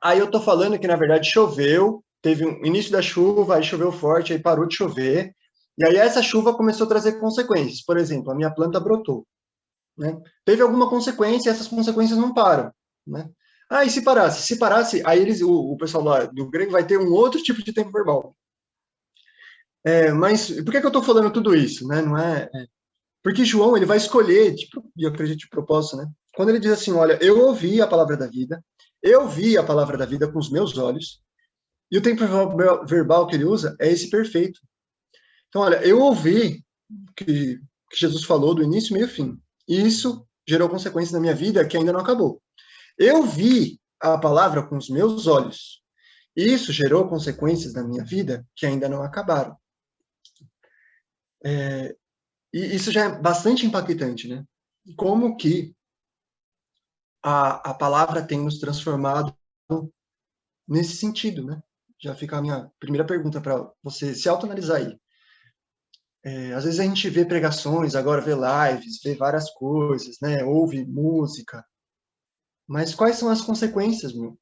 aí eu tô falando que, na verdade, choveu, teve um início da chuva, aí choveu forte, aí parou de chover, e aí essa chuva começou a trazer consequências. Por exemplo, a minha planta brotou, né? Teve alguma consequência e essas consequências não param, né? E se parasse? Se parasse, aí o pessoal lá do grego vai ter um outro tipo de tempo verbal. Mas por que eu estou falando tudo isso, né? Não porque João ele vai escolher, tipo, e eu acredito de propósito, né? Quando ele diz assim, olha, eu ouvi a palavra da vida, eu vi a palavra da vida com os meus olhos, e o tempo verbal que ele usa é esse perfeito. Então, olha, eu ouvi que Jesus falou do início, meio e fim. E isso gerou consequências na minha vida que ainda não acabou. Eu vi a palavra com os meus olhos. E isso gerou consequências na minha vida que ainda não acabaram. E isso já é bastante impactante, né? Como que a palavra tem nos transformado nesse sentido, né? Já fica a minha primeira pergunta para você se autoanalisar aí. Às vezes a gente vê pregações, agora vê lives, vê várias coisas, né? Ouve música. Mas quais são as consequências, meu?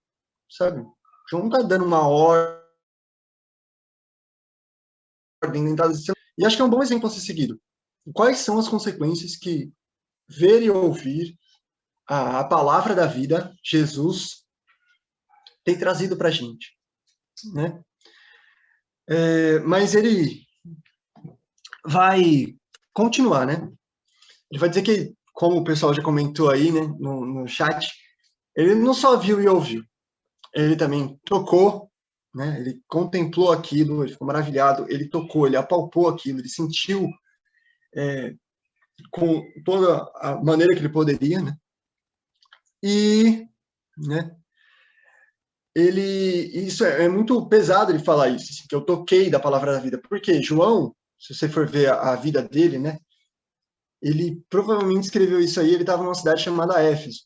Sabe? João não tá dando uma ordem, nem tá dizendo... E acho que é um bom exemplo a ser seguido. Quais são as consequências que ver e ouvir a palavra da vida, Jesus, tem trazido para a gente, né? Mas ele vai continuar, né? Ele vai dizer que, como o pessoal já comentou aí, né, no chat, ele não só viu e ouviu, ele também tocou, né? Ele contemplou aquilo, ele ficou maravilhado, ele tocou, ele apalpou aquilo, ele sentiu com toda a maneira que ele poderia, né? E, né? Isso é muito pesado ele falar isso, assim, que eu toquei da palavra da vida, porque João, se você for ver a vida dele, né? Ele provavelmente escreveu isso aí, ele estava numa cidade chamada Éfeso,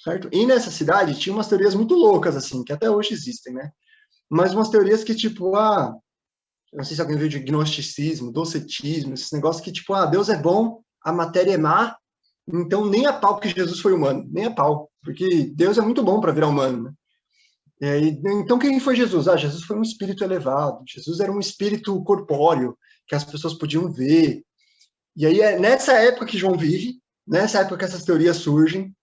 certo? E nessa cidade tinha umas teorias muito loucas, assim, que até hoje existem, né? Mas umas teorias que, tipo, eu não sei se alguém viu de gnosticismo, docetismo, esses negócios que, tipo, Deus é bom, a matéria é má, então nem a pau que Jesus foi humano, nem a pau, porque Deus é muito bom para virar humano, né? Então quem foi Jesus? Jesus foi um espírito elevado, Jesus era um espírito corpóreo, que as pessoas podiam ver. E aí é nessa época que João vive, nessa época que essas teorias surgem.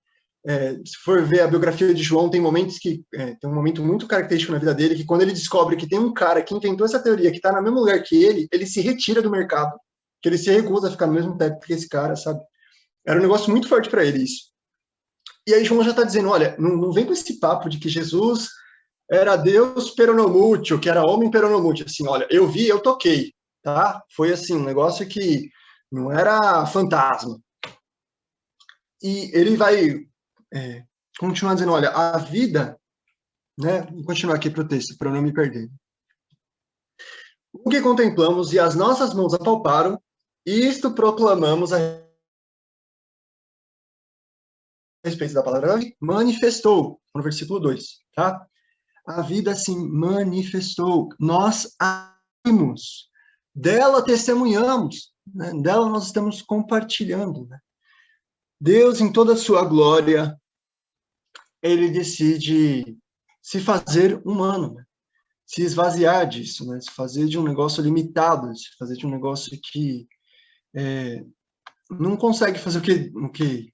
Se for ver a biografia de João, tem momentos tem um momento muito característico na vida dele, que quando ele descobre que tem um cara que inventou essa teoria, que está no mesmo lugar que ele se retira do mercado, que ele se recusa a ficar no mesmo teto que esse cara, sabe? Era um negócio muito forte para ele isso. E aí João já está dizendo, olha, não vem com esse papo de que Jesus era Deus peronomútil, que era homem peronomútil. Assim, olha, eu vi, eu toquei, tá? Foi assim, um negócio que não era fantasma. E ele vai continuar dizendo, olha, a vida, né? Vou continuar aqui para o texto, para eu não me perder. O que contemplamos e as nossas mãos apalparam, isto proclamamos a respeito da palavra manifestou, no versículo 2, tá? A vida se manifestou, nós a vimos, dela testemunhamos, né? Dela nós estamos compartilhando, né? Deus, em toda a sua glória, ele decide se fazer humano, né? Se esvaziar disso, né? Se fazer de um negócio limitado, se fazer de um negócio que não consegue fazer o que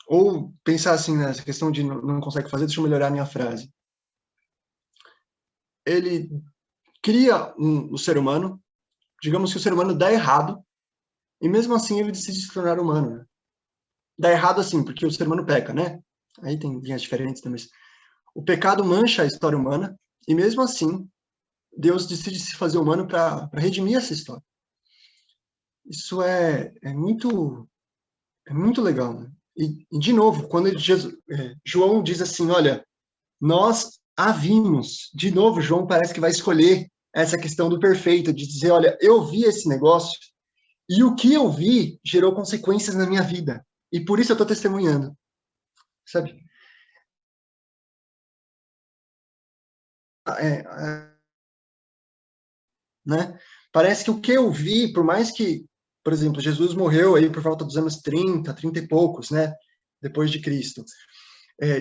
ou pensar assim nessa questão de não consegue fazer. Deixa eu melhorar a minha frase. ele cria o ser humano, digamos que o ser humano dá errado, e mesmo assim ele decide se tornar humano, né? Dá errado assim, porque o ser humano peca, né? Aí tem linhas diferentes também. O pecado mancha a história humana, e mesmo assim, Deus decide se fazer humano para redimir essa história. Isso é muito legal, né? E de novo, quando João diz assim, olha, nós a vimos. De novo, João parece que vai escolher essa questão do perfeito, de dizer, olha, eu vi esse negócio, e o que eu vi gerou consequências na minha vida. E por isso eu estou testemunhando, sabe? Né? Parece que o que eu vi, por mais que, por exemplo, Jesus morreu aí por volta dos anos 30, 30 e poucos, né? Depois de Cristo.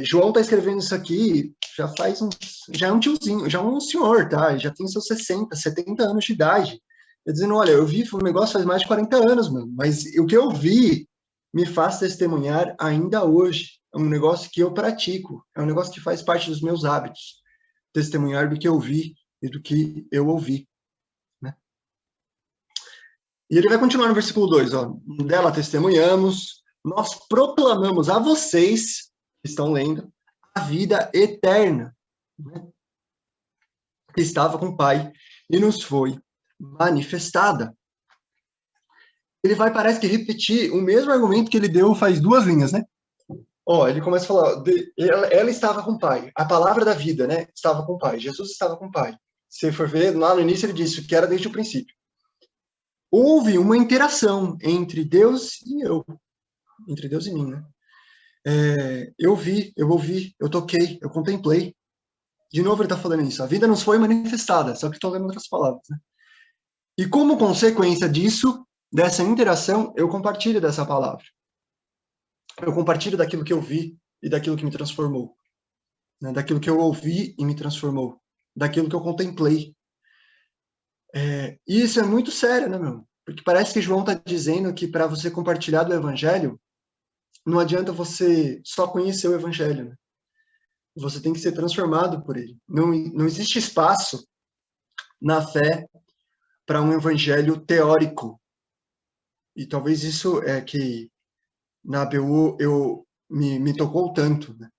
João está escrevendo isso aqui já é um tiozinho, já é um senhor, tá? Já tem seus 60, 70 anos de idade. Tá dizendo, olha, eu vi o negócio faz mais de 40 anos, mano, mas o que eu vi me faz testemunhar ainda hoje. É um negócio que eu pratico, é um negócio que faz parte dos meus hábitos. Testemunhar do que eu vi e do que eu ouvi, né? E ele vai continuar no versículo 2, ó. Dela testemunhamos, nós proclamamos a vocês, que estão lendo, a vida eterna, né? Que estava com o Pai e nos foi manifestada. Ele vai, parece que, repetir o mesmo argumento que ele deu faz 2 linhas, né? Ó, ele começa a falar, ela estava com o Pai, a palavra da vida, né? Estava com o Pai, Jesus estava com o Pai. Se for ver, lá no início ele disse que era desde o princípio. Houve uma interação entre Deus e eu, entre Deus e mim, né? Eu vi, eu ouvi, eu toquei, eu contemplei. De novo ele está falando isso. A vida nos foi manifestada, só que estou lendo outras palavras, né? E como consequência disso, dessa interação, eu compartilho dessa palavra. Eu compartilho daquilo que eu vi e daquilo que me transformou. Né? Daquilo que eu ouvi e me transformou. Daquilo que eu contemplei. E isso é muito sério, né, meu? Porque parece que João está dizendo que para você compartilhar do evangelho, não adianta você só conhecer o evangelho, né? Você tem que ser transformado por ele. Não existe espaço na fé para um evangelho teórico. E talvez isso é que na ABU me tocou tanto, né?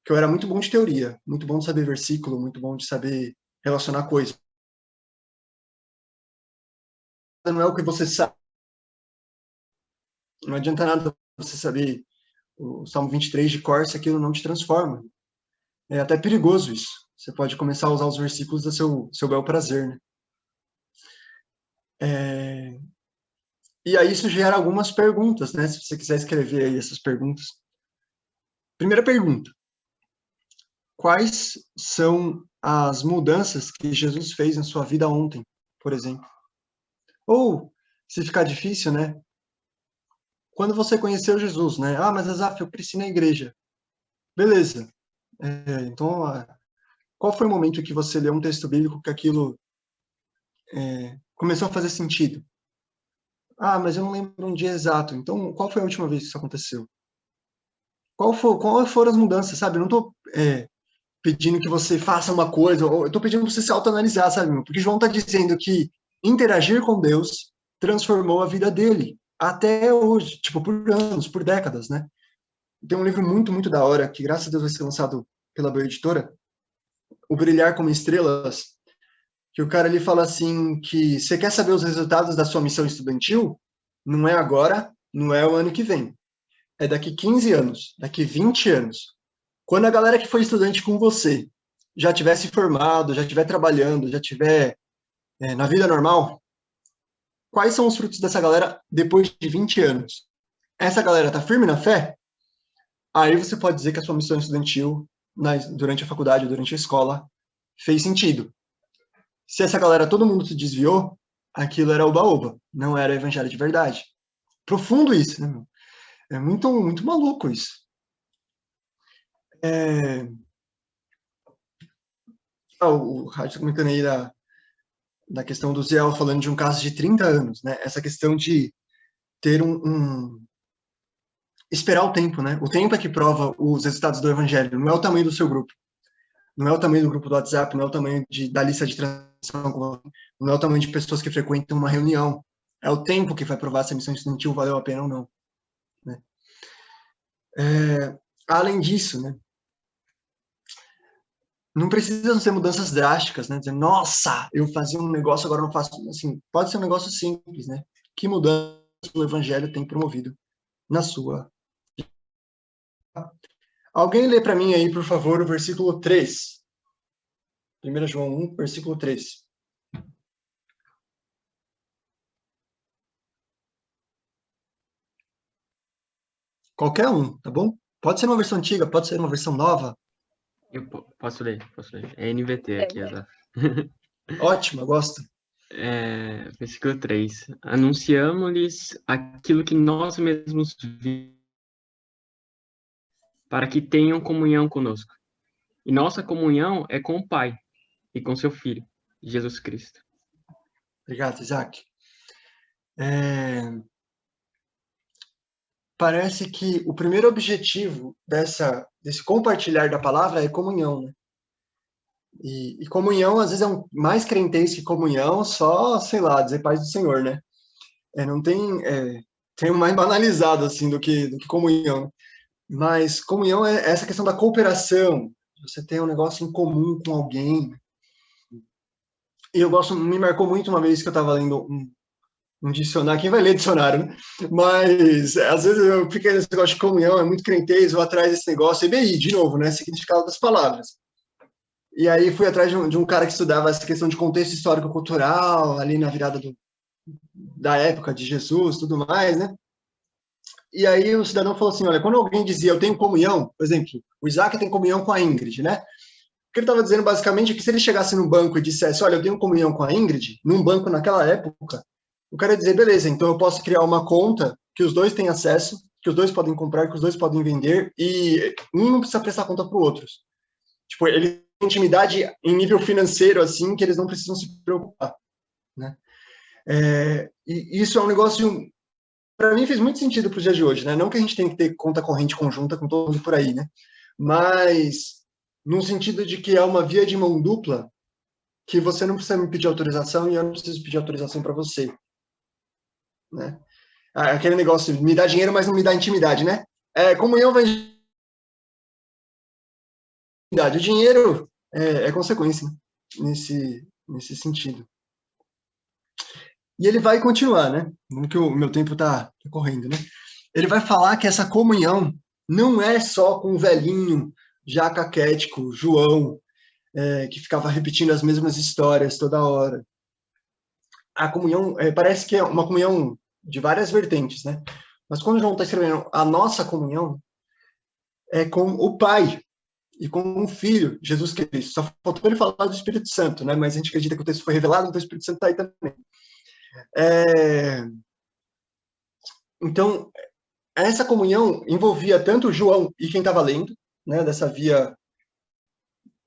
Que eu era muito bom de teoria, muito bom de saber versículo, muito bom de saber relacionar coisas. Não é o que você sabe. Não adianta nada você saber o Salmo 23 de cor se aquilo não te transforma. É até perigoso isso. Você pode começar a usar os versículos a seu bel prazer, né? E aí isso gera algumas perguntas, né? Se você quiser escrever aí essas perguntas. Primeira pergunta. Quais são as mudanças que Jesus fez na sua vida ontem, por exemplo? Ou, se ficar difícil, né? Quando você conheceu Jesus, né? Ah, mas Azaf, eu cresci na igreja. Beleza. Então, qual foi o momento que você leu um texto bíblico que aquilo começou a fazer sentido? Ah, mas eu não lembro um dia exato. Então, qual foi a última vez que isso aconteceu? Qual foram as mudanças, sabe? Eu não estou pedindo que você faça uma coisa, eu estou pedindo para você se autoanalisar, sabe? Porque João está dizendo que interagir com Deus transformou a vida dele até hoje, tipo, por anos, por décadas, né? Tem um livro muito, muito da hora, que graças a Deus vai ser lançado pela Boa Editora, O Brilhar como Estrelas, que o cara ali fala assim que você quer saber os resultados da sua missão estudantil? Não é agora, não é o ano que vem. É daqui 15 anos, daqui 20 anos. Quando a galera que foi estudante com você já tiver se formado, já estiver trabalhando, já tiver na vida normal, quais são os frutos dessa galera depois de 20 anos? Essa galera está firme na fé? Aí você pode dizer que a sua missão estudantil durante a faculdade, durante a escola, fez sentido. Se essa galera, todo mundo se desviou, aquilo era oba-oba, não era evangelho de verdade. Profundo isso, né? É muito, muito maluco isso. O Rádio comentando aí da questão do Ziel falando de um caso de 30 anos, né? Essa questão de ter esperar o tempo, né? O tempo é que prova os resultados do evangelho, não é o tamanho do seu grupo. não é o tamanho do grupo do WhatsApp, não é o tamanho da lista de transmissão, não é o tamanho de pessoas que frequentam uma reunião. É o tempo que vai provar se a missão estudantil valeu a pena ou não. Né? Além disso, né, não precisam ser mudanças drásticas, né? Dizer, nossa, eu fazia um negócio, agora não faço. Assim, pode ser um negócio simples, né? Que mudança o evangelho tem promovido na sua. Alguém lê para mim aí, por favor, o versículo 3. 1 João 1, versículo 3. Qualquer um, tá bom? Pode ser uma versão antiga, pode ser uma versão nova. Eu posso ler. É NVT aqui, tá? Ótimo, eu gosto. Versículo 3. Anunciamos-lhes aquilo que nós mesmos vimos, para que tenham comunhão conosco. E nossa comunhão é com o Pai e com seu Filho, Jesus Cristo. Obrigado, Isaac. Parece que o primeiro objetivo desse compartilhar da palavra é comunhão, né? E comunhão, às vezes, é mais crentense que comunhão, só, sei lá, dizer paz do Senhor, né? Não tem um mais banalizado, assim, do que comunhão. Mas comunhão é essa questão da cooperação, você tem um negócio em comum com alguém. E me marcou muito uma vez que eu estava lendo um dicionário, quem vai ler dicionário, né? Mas, às vezes, eu fiquei nesse negócio de comunhão, é muito crentez, vou atrás desse negócio, EBI, de novo, né? Significado das palavras. E aí fui atrás de um cara que estudava essa questão de contexto histórico-cultural, ali na virada da época de Jesus, tudo mais, né? E aí o cidadão falou assim, olha, quando alguém dizia eu tenho comunhão, por exemplo, o Isaac tem comunhão com a Ingrid, né? O que ele estava dizendo basicamente é que se ele chegasse num banco e dissesse, olha, eu tenho comunhão com a Ingrid, num banco naquela época, o cara ia dizer, beleza, então eu posso criar uma conta que os dois têm acesso, que os dois podem comprar, que os dois podem vender, e um não precisa prestar conta para o outro. Tipo, ele tem intimidade em nível financeiro, assim, que eles não precisam se preocupar, né? E isso é um negócio, para mim, fez muito sentido para os dias de hoje, né? Não que a gente tenha que ter conta corrente conjunta com todo mundo por aí, né? Mas no sentido de que é uma via de mão dupla, que você não precisa me pedir autorização e eu não preciso pedir autorização para você, né? Aquele negócio, me dá dinheiro, mas não me dá intimidade, né? Comunhão vai intimidade. O dinheiro é consequência, né? Nesse sentido. E ele vai continuar, né? Que o meu tempo está correndo, né? Ele vai falar que essa comunhão não é só com o velhinho, já caquético, João, que ficava repetindo as mesmas histórias toda hora. A comunhão, parece que é uma comunhão de várias vertentes, né? Mas quando João está escrevendo a nossa comunhão, é com o Pai e com o Filho, Jesus Cristo. Só faltou ele falar do Espírito Santo, né? Mas a gente acredita que o texto foi revelado, então o Espírito Santo está aí também. Então, essa comunhão envolvia tanto João e quem estava lendo, né? Dessa via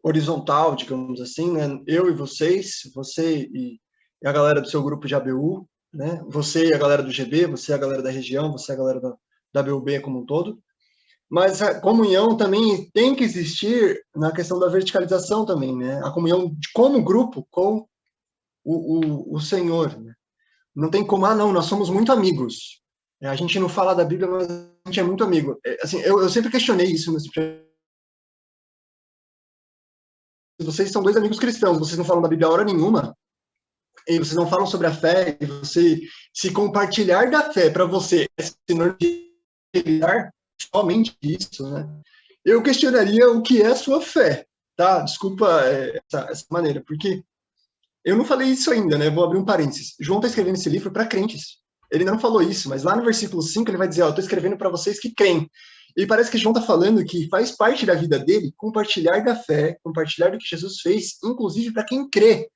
horizontal, digamos assim, né? Eu e vocês, você e a galera do seu grupo de ABU, né? Você e a galera do GB, você e a galera da região, você e a galera da ABUB como um todo. Mas a comunhão também tem que existir na questão da verticalização também, né? A comunhão como grupo com o Senhor, né? Não tem como, não, nós somos muito amigos. A gente não fala da Bíblia, mas a gente é muito amigo. Assim, eu sempre questionei isso. Vocês são dois amigos cristãos, vocês não falam da Bíblia hora nenhuma, e vocês não falam sobre a fé, e você se compartilhar da fé para você é sinônimo de somente isso, né? Eu questionaria o que é a sua fé, tá? Desculpa essa maneira, porque eu não falei isso ainda, né? Vou abrir um parênteses. João está escrevendo esse livro para crentes. Ele não falou isso, mas lá no versículo 5 ele vai dizer, eu estou escrevendo para vocês que creem. E parece que João está falando que faz parte da vida dele compartilhar da fé, compartilhar do que Jesus fez, inclusive para quem crê.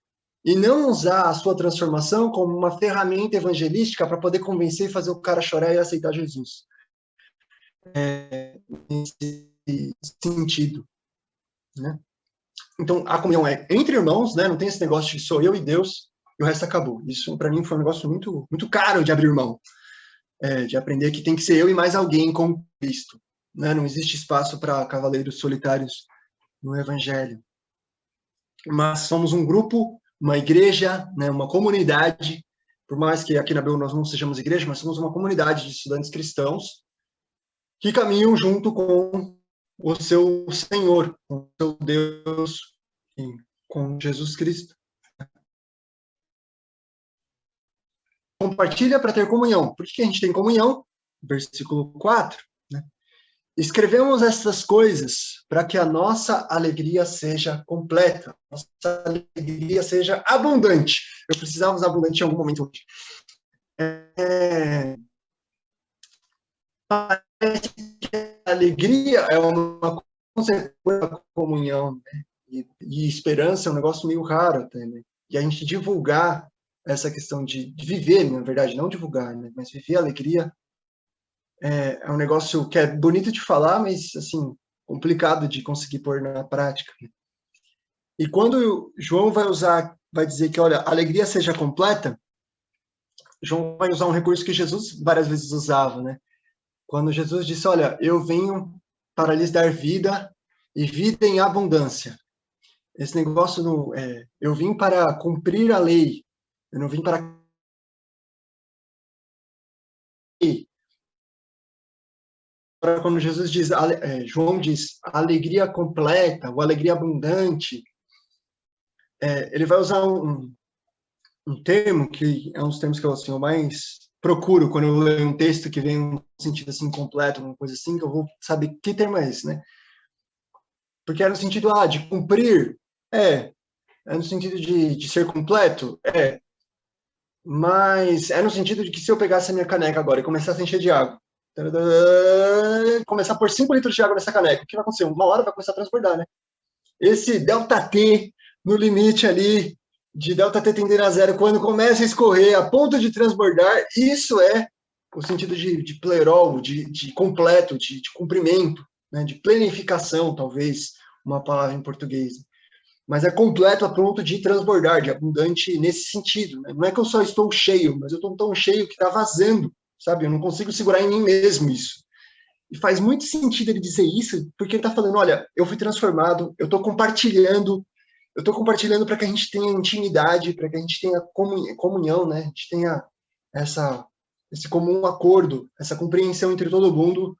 E não usar a sua transformação como uma ferramenta evangelística para poder convencer e fazer o cara chorar e aceitar Jesus. Nesse sentido, né? Então, a comunhão é entre irmãos, né? Não tem esse negócio de sou eu e Deus e o resto acabou. Isso, para mim, foi um negócio muito, muito caro de abrir mão. De aprender que tem que ser eu e mais alguém com Cristo, né? Não existe espaço para cavaleiros solitários no Evangelho. mas somos um grupo, uma igreja, né, uma comunidade, por mais que aqui na BU nós não sejamos igreja, mas somos uma comunidade de estudantes cristãos que caminham junto com o seu Senhor, com o seu Deus, com Jesus Cristo. Compartilha para ter comunhão. Por que a gente tem comunhão? Versículo 4. Né? Escrevemos essas coisas para que a nossa alegria seja completa, nossa alegria seja abundante. Eu precisava usar abundante em algum momento hoje. Parece que a alegria é uma consequência da comunhão, né? E esperança é um negócio meio raro até, né? E a gente divulgar essa questão de viver, na verdade, não divulgar, né? Mas viver a alegria é um negócio que é bonito de falar, mas, assim, complicado de conseguir pôr na prática. E quando João vai dizer que, olha, a alegria seja completa, João vai usar um recurso que Jesus várias vezes usava, né? Quando Jesus disse, olha, eu venho para lhes dar vida e vida em abundância. Esse negócio eu vim para cumprir a lei, eu não vim para quando Jesus diz, João diz, a alegria completa, ou alegria abundante, ele vai usar um termo que é um dos termos que eu mais procuro quando eu leio um texto que vem um sentido assim completo, uma coisa assim, que eu vou saber que termo é esse, né? Porque é no sentido de cumprir, é no sentido de ser completo, mas é no sentido de que se eu pegasse a minha caneca agora e começasse a encher de água, começar a pôr 5 litros de água nessa caneca, o que vai acontecer? Uma hora vai começar a transbordar, né? Esse ΔT no limite ali, de ΔT tendendo a zero, quando começa a escorrer a ponto de transbordar, isso é o sentido de plerol, de completo, de cumprimento, né? De planificação, talvez, uma palavra em português. Mas é completo a ponto de transbordar, de abundante nesse sentido. Né? Não é que eu só estou cheio, mas eu estou tão cheio que está vazando, sabe? Eu não consigo segurar em mim mesmo isso. E faz muito sentido ele dizer isso, porque ele está falando, olha, eu fui transformado, eu estou compartilhando para que a gente tenha intimidade, para que a gente tenha comunhão, né? A gente tenha esse comum acordo, essa compreensão entre todo mundo.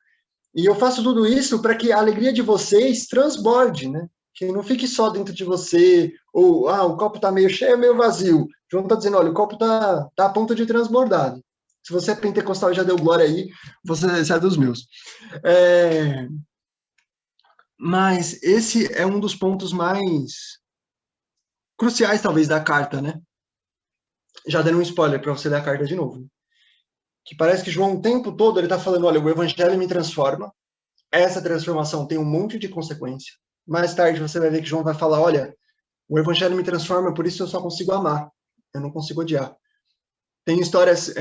E eu faço tudo isso para que a alegria de vocês transborde, né? Que não fique só dentro de você, ou, o copo está meio cheio, meio vazio. João está dizendo, olha, o copo está a ponto de transbordar. Se você é pentecostal e já deu glória aí, você é dos meus. Mas esse é um dos pontos mais cruciais, talvez, da carta, né? Já dando um spoiler para você ler a carta de novo. Que parece que João, o tempo todo, ele está falando, olha, o evangelho me transforma, essa transformação tem um monte de consequência. Mais tarde você vai ver que João vai falar, olha, o evangelho me transforma, por isso eu só consigo amar, eu não consigo odiar. Tem histórias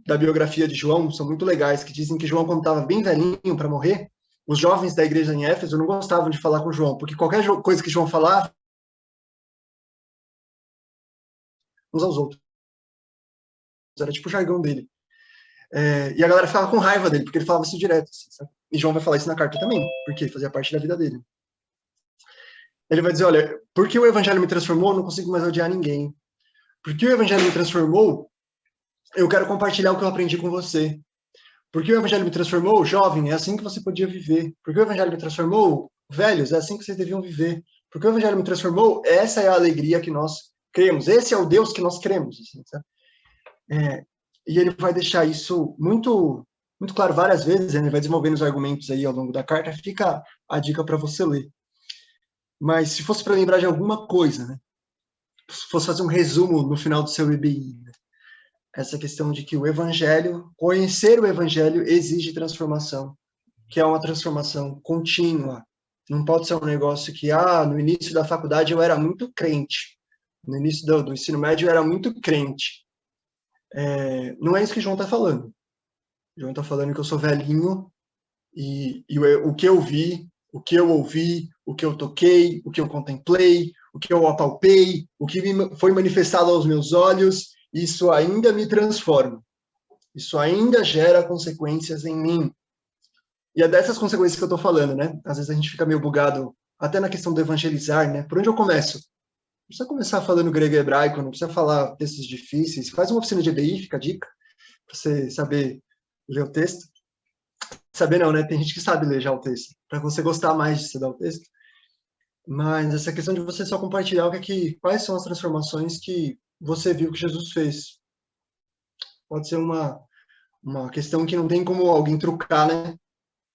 da biografia de João, são muito legais, que dizem que João, quando estava bem velhinho para morrer, os jovens da igreja em Éfeso não gostavam de falar com João, porque qualquer coisa que João falava, uns aos outros. Era tipo o jargão dele. E a galera ficava com raiva dele, porque ele falava isso direto. Assim, sabe? E João vai falar isso na carta também, porque fazia parte da vida dele. Ele vai dizer, olha, porque o evangelho me transformou, eu não consigo mais odiar ninguém. Porque o evangelho me transformou, eu quero compartilhar o que eu aprendi com você. Porque o evangelho me transformou, jovem, é assim que você podia viver. Porque o evangelho me transformou, velhos, é assim que vocês deviam viver. Porque o evangelho me transformou, essa é a alegria que nós cremos. Esse é o Deus que nós cremos. Assim, sabe? E ele vai deixar isso muito, muito claro várias vezes, ele vai desenvolvendo os argumentos aí ao longo da carta, fica a dica para você ler. Mas se fosse para lembrar de alguma coisa, né? Se fosse fazer um resumo no final do seu IBI, né? Essa questão de que o evangelho, conhecer o evangelho exige transformação, que é uma transformação contínua. Não pode ser um negócio que, no início da faculdade eu era muito crente, no início do ensino médio eu era muito crente. Não é isso que João está falando. João está falando que eu sou velhinho e o que eu vi, o que eu ouvi, o que eu toquei, o que eu contemplei, o que eu apalpei, o que foi manifestado aos meus olhos, isso ainda me transforma. Isso ainda gera consequências em mim. E é dessas consequências que eu estou falando, né? Às vezes a gente fica meio bugado, até na questão do evangelizar, né? Por onde eu começo? precisa começar falando grego e hebraico, não precisa falar textos difíceis. Faz uma oficina de EBI, fica a dica, para você saber ler o texto. Saber não, né? Tem gente que sabe ler já o texto, para você gostar mais de estudar o texto. Mas essa questão de você só compartilhar quais são as transformações que você viu que Jesus fez. Pode ser uma questão que não tem como alguém trucar, né?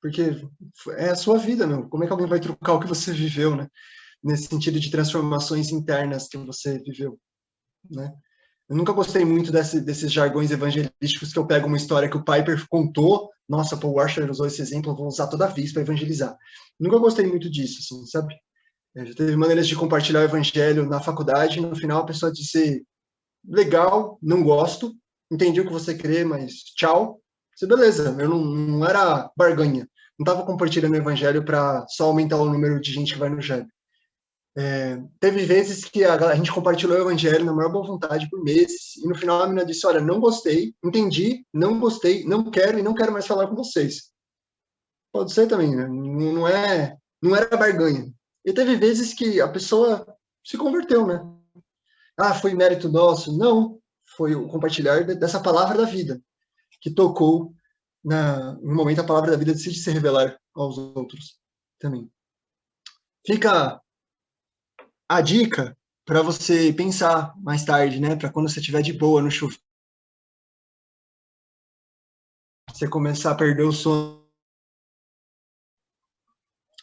Porque é a sua vida, meu. Como é que alguém vai trucar o que você viveu, né? Nesse sentido de transformações internas que você viveu, né? Eu nunca gostei muito desses jargões evangelísticos que eu pego uma história que o Piper contou, nossa, pô, o Washer usou esse exemplo, eu vou usar toda vez para evangelizar. Nunca gostei muito disso, assim, sabe? Já teve maneiras de compartilhar o evangelho na faculdade e no final a pessoa dizer, legal, não gosto, entendi o que você crê, mas tchau. Beleza, eu não era barganha. Não estava compartilhando o evangelho para só aumentar o número de gente que vai no GEB. Teve vezes que a gente compartilhou o evangelho na maior boa vontade por meses, e no final a menina disse, olha, não gostei, entendi, não gostei, não quero e não quero mais falar com vocês. Pode ser também, né? Não era barganha. E teve vezes que a pessoa se converteu, né? Ah, foi mérito nosso. Não, foi o compartilhar dessa palavra da vida, que tocou no momento a palavra da vida decide se revelar aos outros também. Fica a dica para você pensar mais tarde, né? Para quando você estiver de boa no chuveiro, você começar a perder o sono.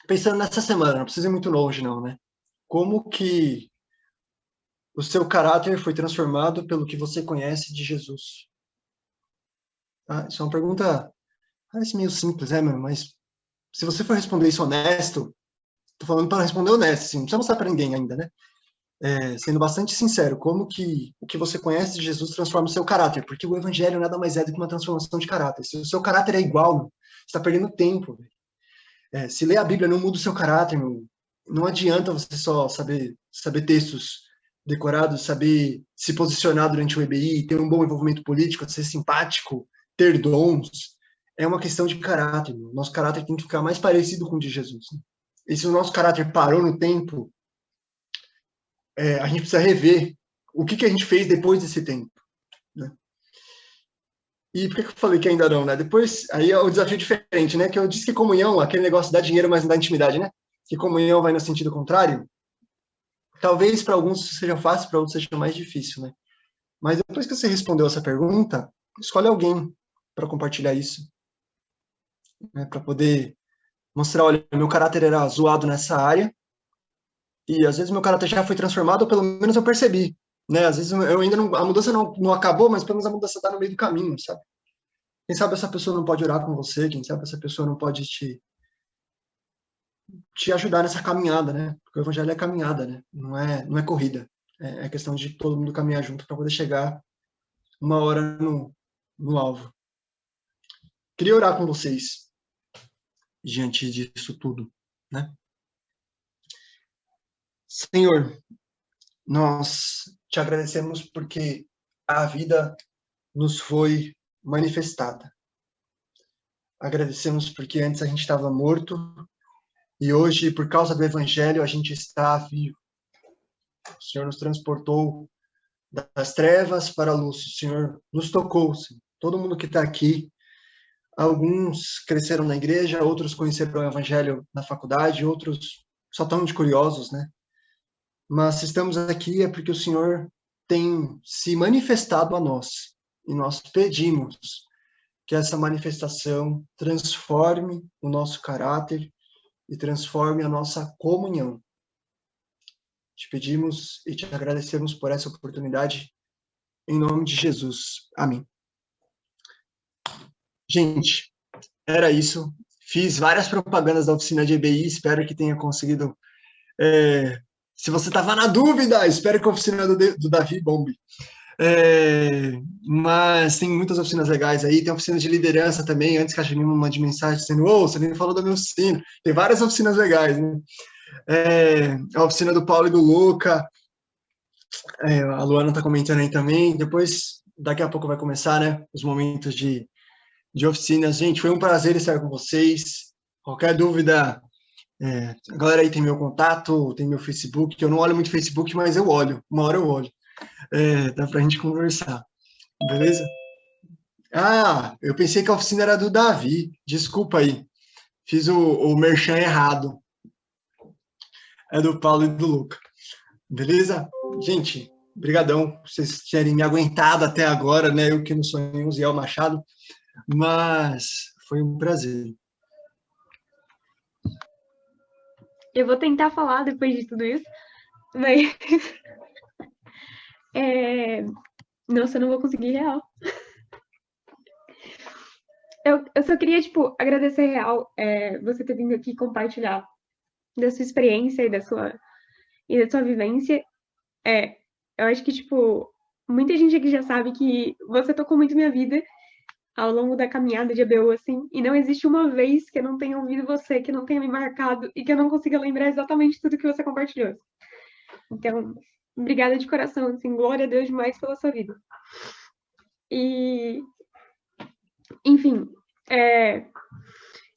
Pensando nessa semana, não precisa ir muito longe, não, né? Como que o seu caráter foi transformado pelo que você conhece de Jesus? Tá? Isso é uma pergunta, parece meio simples, né, meu? Mas se você for responder isso honesto, tô falando para responder honesto, assim, não precisa mostrar para ninguém ainda, né? Sendo bastante sincero, como que o que você conhece de Jesus transforma o seu caráter? Porque o evangelho nada mais é do que uma transformação de caráter. Se o seu caráter é igual, você está perdendo tempo. Se ler a Bíblia não muda o seu caráter, não adianta você só saber textos decorados, saber se posicionar durante o EBI, ter um bom envolvimento político, ser simpático, ter dons. É uma questão de caráter. Nosso caráter tem que ficar mais parecido com o de Jesus. E se o nosso caráter parou no tempo, a gente precisa rever o que a gente fez depois desse tempo, né? E por que eu falei que ainda não, né? Depois, aí é o desafio diferente, né? Que eu disse que comunhão, aquele negócio dá dinheiro, mas não dá intimidade, né? Que comunhão vai no sentido contrário. Talvez para alguns seja fácil, para outros seja mais difícil, né? Mas depois que você respondeu essa pergunta, escolhe alguém para compartilhar isso, né? Para poder mostrar, olha, meu caráter era zoado nessa área, e às vezes meu caráter já foi transformado, ou pelo menos eu percebi, né? Às vezes eu ainda não, a mudança não acabou, mas pelo menos a mudança está no meio do caminho, sabe? Quem sabe essa pessoa não pode orar com você, quem sabe essa pessoa não pode te ajudar nessa caminhada, né? Porque o evangelho é caminhada, né? Não é corrida. É questão de todo mundo caminhar junto para poder chegar uma hora no alvo. Queria orar com vocês diante disso tudo, né? Senhor, nós te agradecemos porque a vida nos foi manifestada. Agradecemos porque antes a gente estava morto e hoje, por causa do Evangelho, a gente está vivo. O Senhor nos transportou das trevas para a luz. O Senhor nos tocou, Senhor. Todo mundo que está aqui, alguns cresceram na igreja, outros conheceram o Evangelho na faculdade, outros só estão de curiosos, né? Mas se estamos aqui é porque o Senhor tem se manifestado a nós. E nós pedimos que essa manifestação transforme o nosso caráter e transforme a nossa comunhão. Te pedimos e te agradecemos por essa oportunidade, em nome de Jesus. Amém. Gente, era isso. Fiz várias propagandas da oficina de EBI, espero que tenha conseguido. Se você estava na dúvida, espero que a oficina do Davi bombe. Mas tem muitas oficinas legais aí, tem oficina de liderança também, antes que a Janine me mande mensagem dizendo, você nem falou da minha oficina. Tem várias oficinas legais, né? A oficina do Paulo e do Luca, a Luana está comentando aí também, depois, daqui a pouco vai começar, né, os momentos de oficinas. Gente, foi um prazer estar com vocês. Qualquer dúvida, A galera aí tem meu contato, tem meu Facebook, eu não olho muito Facebook, mas eu olho, uma hora eu olho. Dá pra gente conversar, beleza? Ah, eu pensei que a oficina era do Davi, desculpa aí, fiz o merchan errado, é do Paulo e do Luca, beleza? Gente, brigadão por vocês terem me aguentado até agora, né? Eu que não sou nenhum Ziel Machado, mas foi um prazer. Eu vou tentar falar depois de tudo isso, mas... Nossa, eu não vou conseguir real. Eu só queria, tipo, agradecer real você ter vindo aqui compartilhar da sua experiência e da sua vivência. Eu acho que, tipo, muita gente aqui já sabe que você tocou muito minha vida ao longo da caminhada de ABU, assim, e não existe uma vez que eu não tenha ouvido você, que não tenha me marcado e que eu não consiga lembrar exatamente tudo que você compartilhou. Então, obrigada de coração, assim, glória a Deus demais pela sua vida. E, enfim,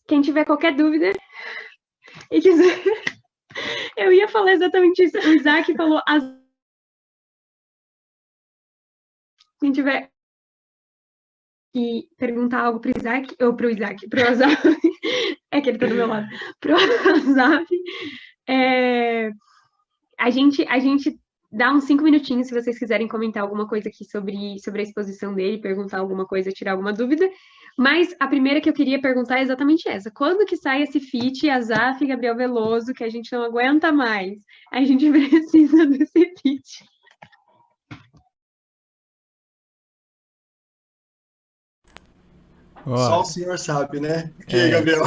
quem tiver qualquer dúvida e quiser... Eu ia falar exatamente isso. O Isaac falou... Quem tiver que perguntar algo pro Isaac, ou pro Azaf, é que ele tá do meu lado, pro Azaf, a gente dá uns 5 minutinhos se vocês quiserem comentar alguma coisa aqui sobre a exposição dele, perguntar alguma coisa, tirar alguma dúvida. Mas a primeira que eu queria perguntar é exatamente essa. Quando que sai esse feat, Azaf e Gabriel Veloso, que a gente não aguenta mais? A gente precisa desse feat. Só o senhor sabe, né? Que, Gabriel?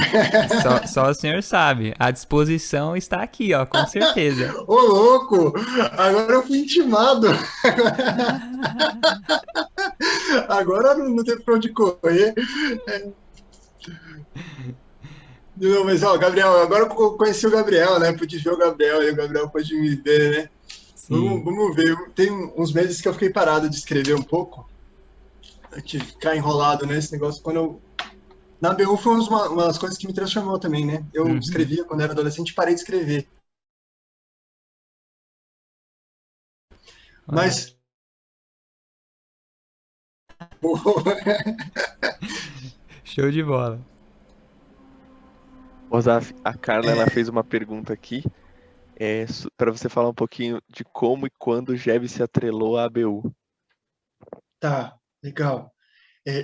Só o senhor sabe. A disposição está aqui, ó, com certeza. Ô, louco! Agora eu fui intimado. Agora não tem pra onde correr. Não, mas, ó, Gabriel, agora eu conheci o Gabriel, né? Pude ver o Gabriel e o Gabriel pode me ver, né? Vamos ver. Tem uns meses que eu fiquei parado de escrever um pouco. De ficar enrolado nesse negócio. Na BU foi umas coisas que me transformou também, né? Eu escrevia quando era adolescente e parei de escrever. Mas... Show de bola. Zaf, a Carla ela fez uma pergunta aqui para você falar um pouquinho de como e quando o Jeb se atrelou à ABU. Tá, legal.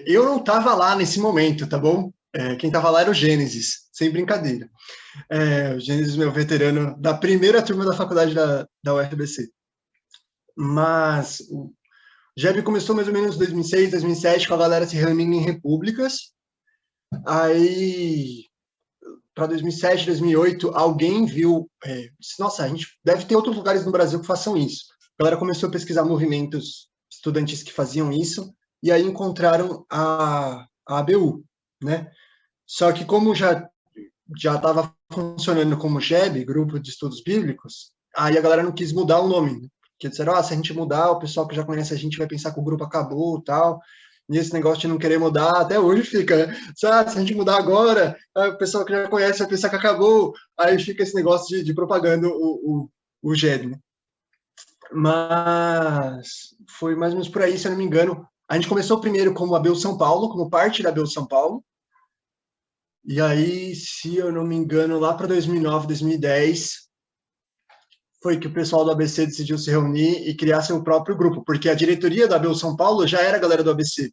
Eu não estava lá nesse momento, tá bom? Quem estava lá era o Gênesis, sem brincadeira. O Gênesis, meu veterano da primeira turma da faculdade da UFBC. Mas o Jeb começou mais ou menos em 2006, 2007, com a galera se reunindo em repúblicas. Aí, para 2007, 2008, alguém viu... disse, nossa, a gente deve ter outros lugares no Brasil que façam isso. A galera começou a pesquisar movimentos estudantis que faziam isso, e aí encontraram a ABU, né? Só que como já estava funcionando como GEB, Grupo de Estudos Bíblicos, aí a galera não quis mudar o nome, né? Porque disseram, se a gente mudar, o pessoal que já conhece a gente vai pensar que o grupo acabou e tal, e esse negócio de não querer mudar, até hoje fica, né? Se a gente mudar agora, o pessoal que já conhece vai pensar que acabou, aí fica esse negócio de propaganda o GEB, né? Mas foi mais ou menos por aí, se eu não me engano. A gente começou primeiro como ABU São Paulo, como parte da ABU São Paulo. E aí, se eu não me engano, lá para 2009, 2010, foi que o pessoal do ABC decidiu se reunir e criar seu próprio grupo, porque a diretoria da ABU São Paulo já era a galera do ABC.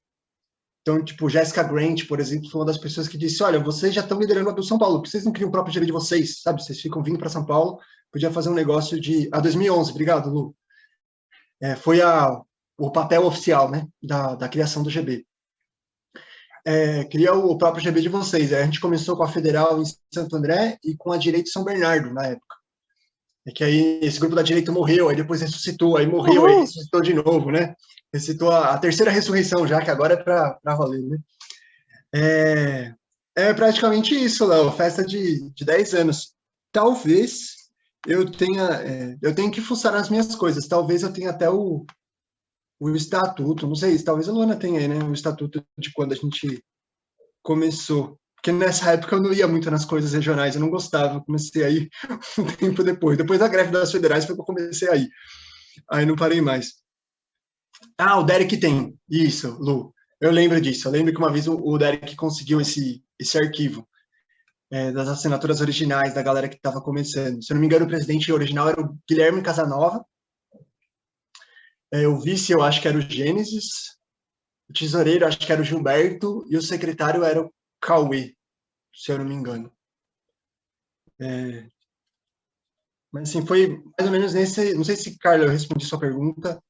Então, tipo, Jessica Grant, por exemplo, foi uma das pessoas que disse, olha, vocês já estão liderando a ABU São Paulo, por que vocês não criam o próprio GV de vocês, sabe? Vocês ficam vindo para São Paulo, podia fazer um negócio de... 2011, obrigado, Lu. Foi o papel oficial, né, da criação do GB. Cria o próprio GB de vocês. A gente começou com a Federal em Santo André e com a Direito São Bernardo, na época. Que aí esse grupo da Direita morreu, aí depois ressuscitou, aí morreu, aí ressuscitou de novo, né? Ressuscitou a terceira ressurreição já, que agora é para valer, né? É praticamente isso, Léo, festa de 10 anos. Talvez eu tenha que fuçar nas minhas coisas, talvez eu tenha até o estatuto, não sei, talvez a Luana tenha aí, né? O estatuto de quando a gente começou. Porque nessa época eu não ia muito nas coisas regionais, eu não gostava, eu comecei a ir um tempo depois. Depois da greve das federais foi que eu comecei a ir. Aí não parei mais. Ah, o Derek tem. Isso, Lu. Eu lembro disso. Eu lembro que uma vez o Derek conseguiu esse arquivo das assinaturas originais da galera que estava começando. Se eu não me engano, o presidente original era o Guilherme Casanova. O vice, eu acho que era o Gênesis. O tesoureiro, acho que era o Gilberto. E o secretário era o Cauê, se eu não me engano. Mas assim, foi mais ou menos nesse... Não sei se, Carla, eu respondi sua pergunta.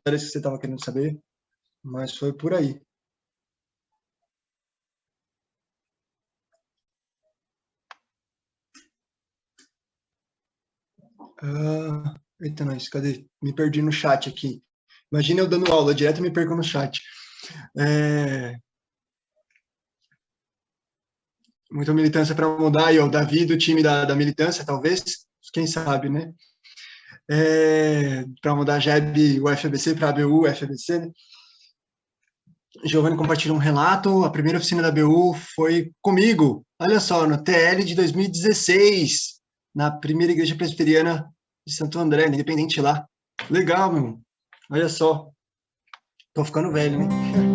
Era isso que você estava querendo saber. Mas foi por aí. Eita, nós, cadê? Me perdi no chat aqui. Imagina eu dando aula, direto me perco no chat. Muita militância para mudar, e o Davi do time da militância, talvez, quem sabe, né? Para mudar a JEB, o FABC para a ABU, FABC, né? Giovanni compartilha um relato, a primeira oficina da ABU foi comigo, olha só, no TL de 2016, na primeira igreja presbiteriana de Santo André, independente lá. Legal, meu. Olha só. Tô ficando velho, né?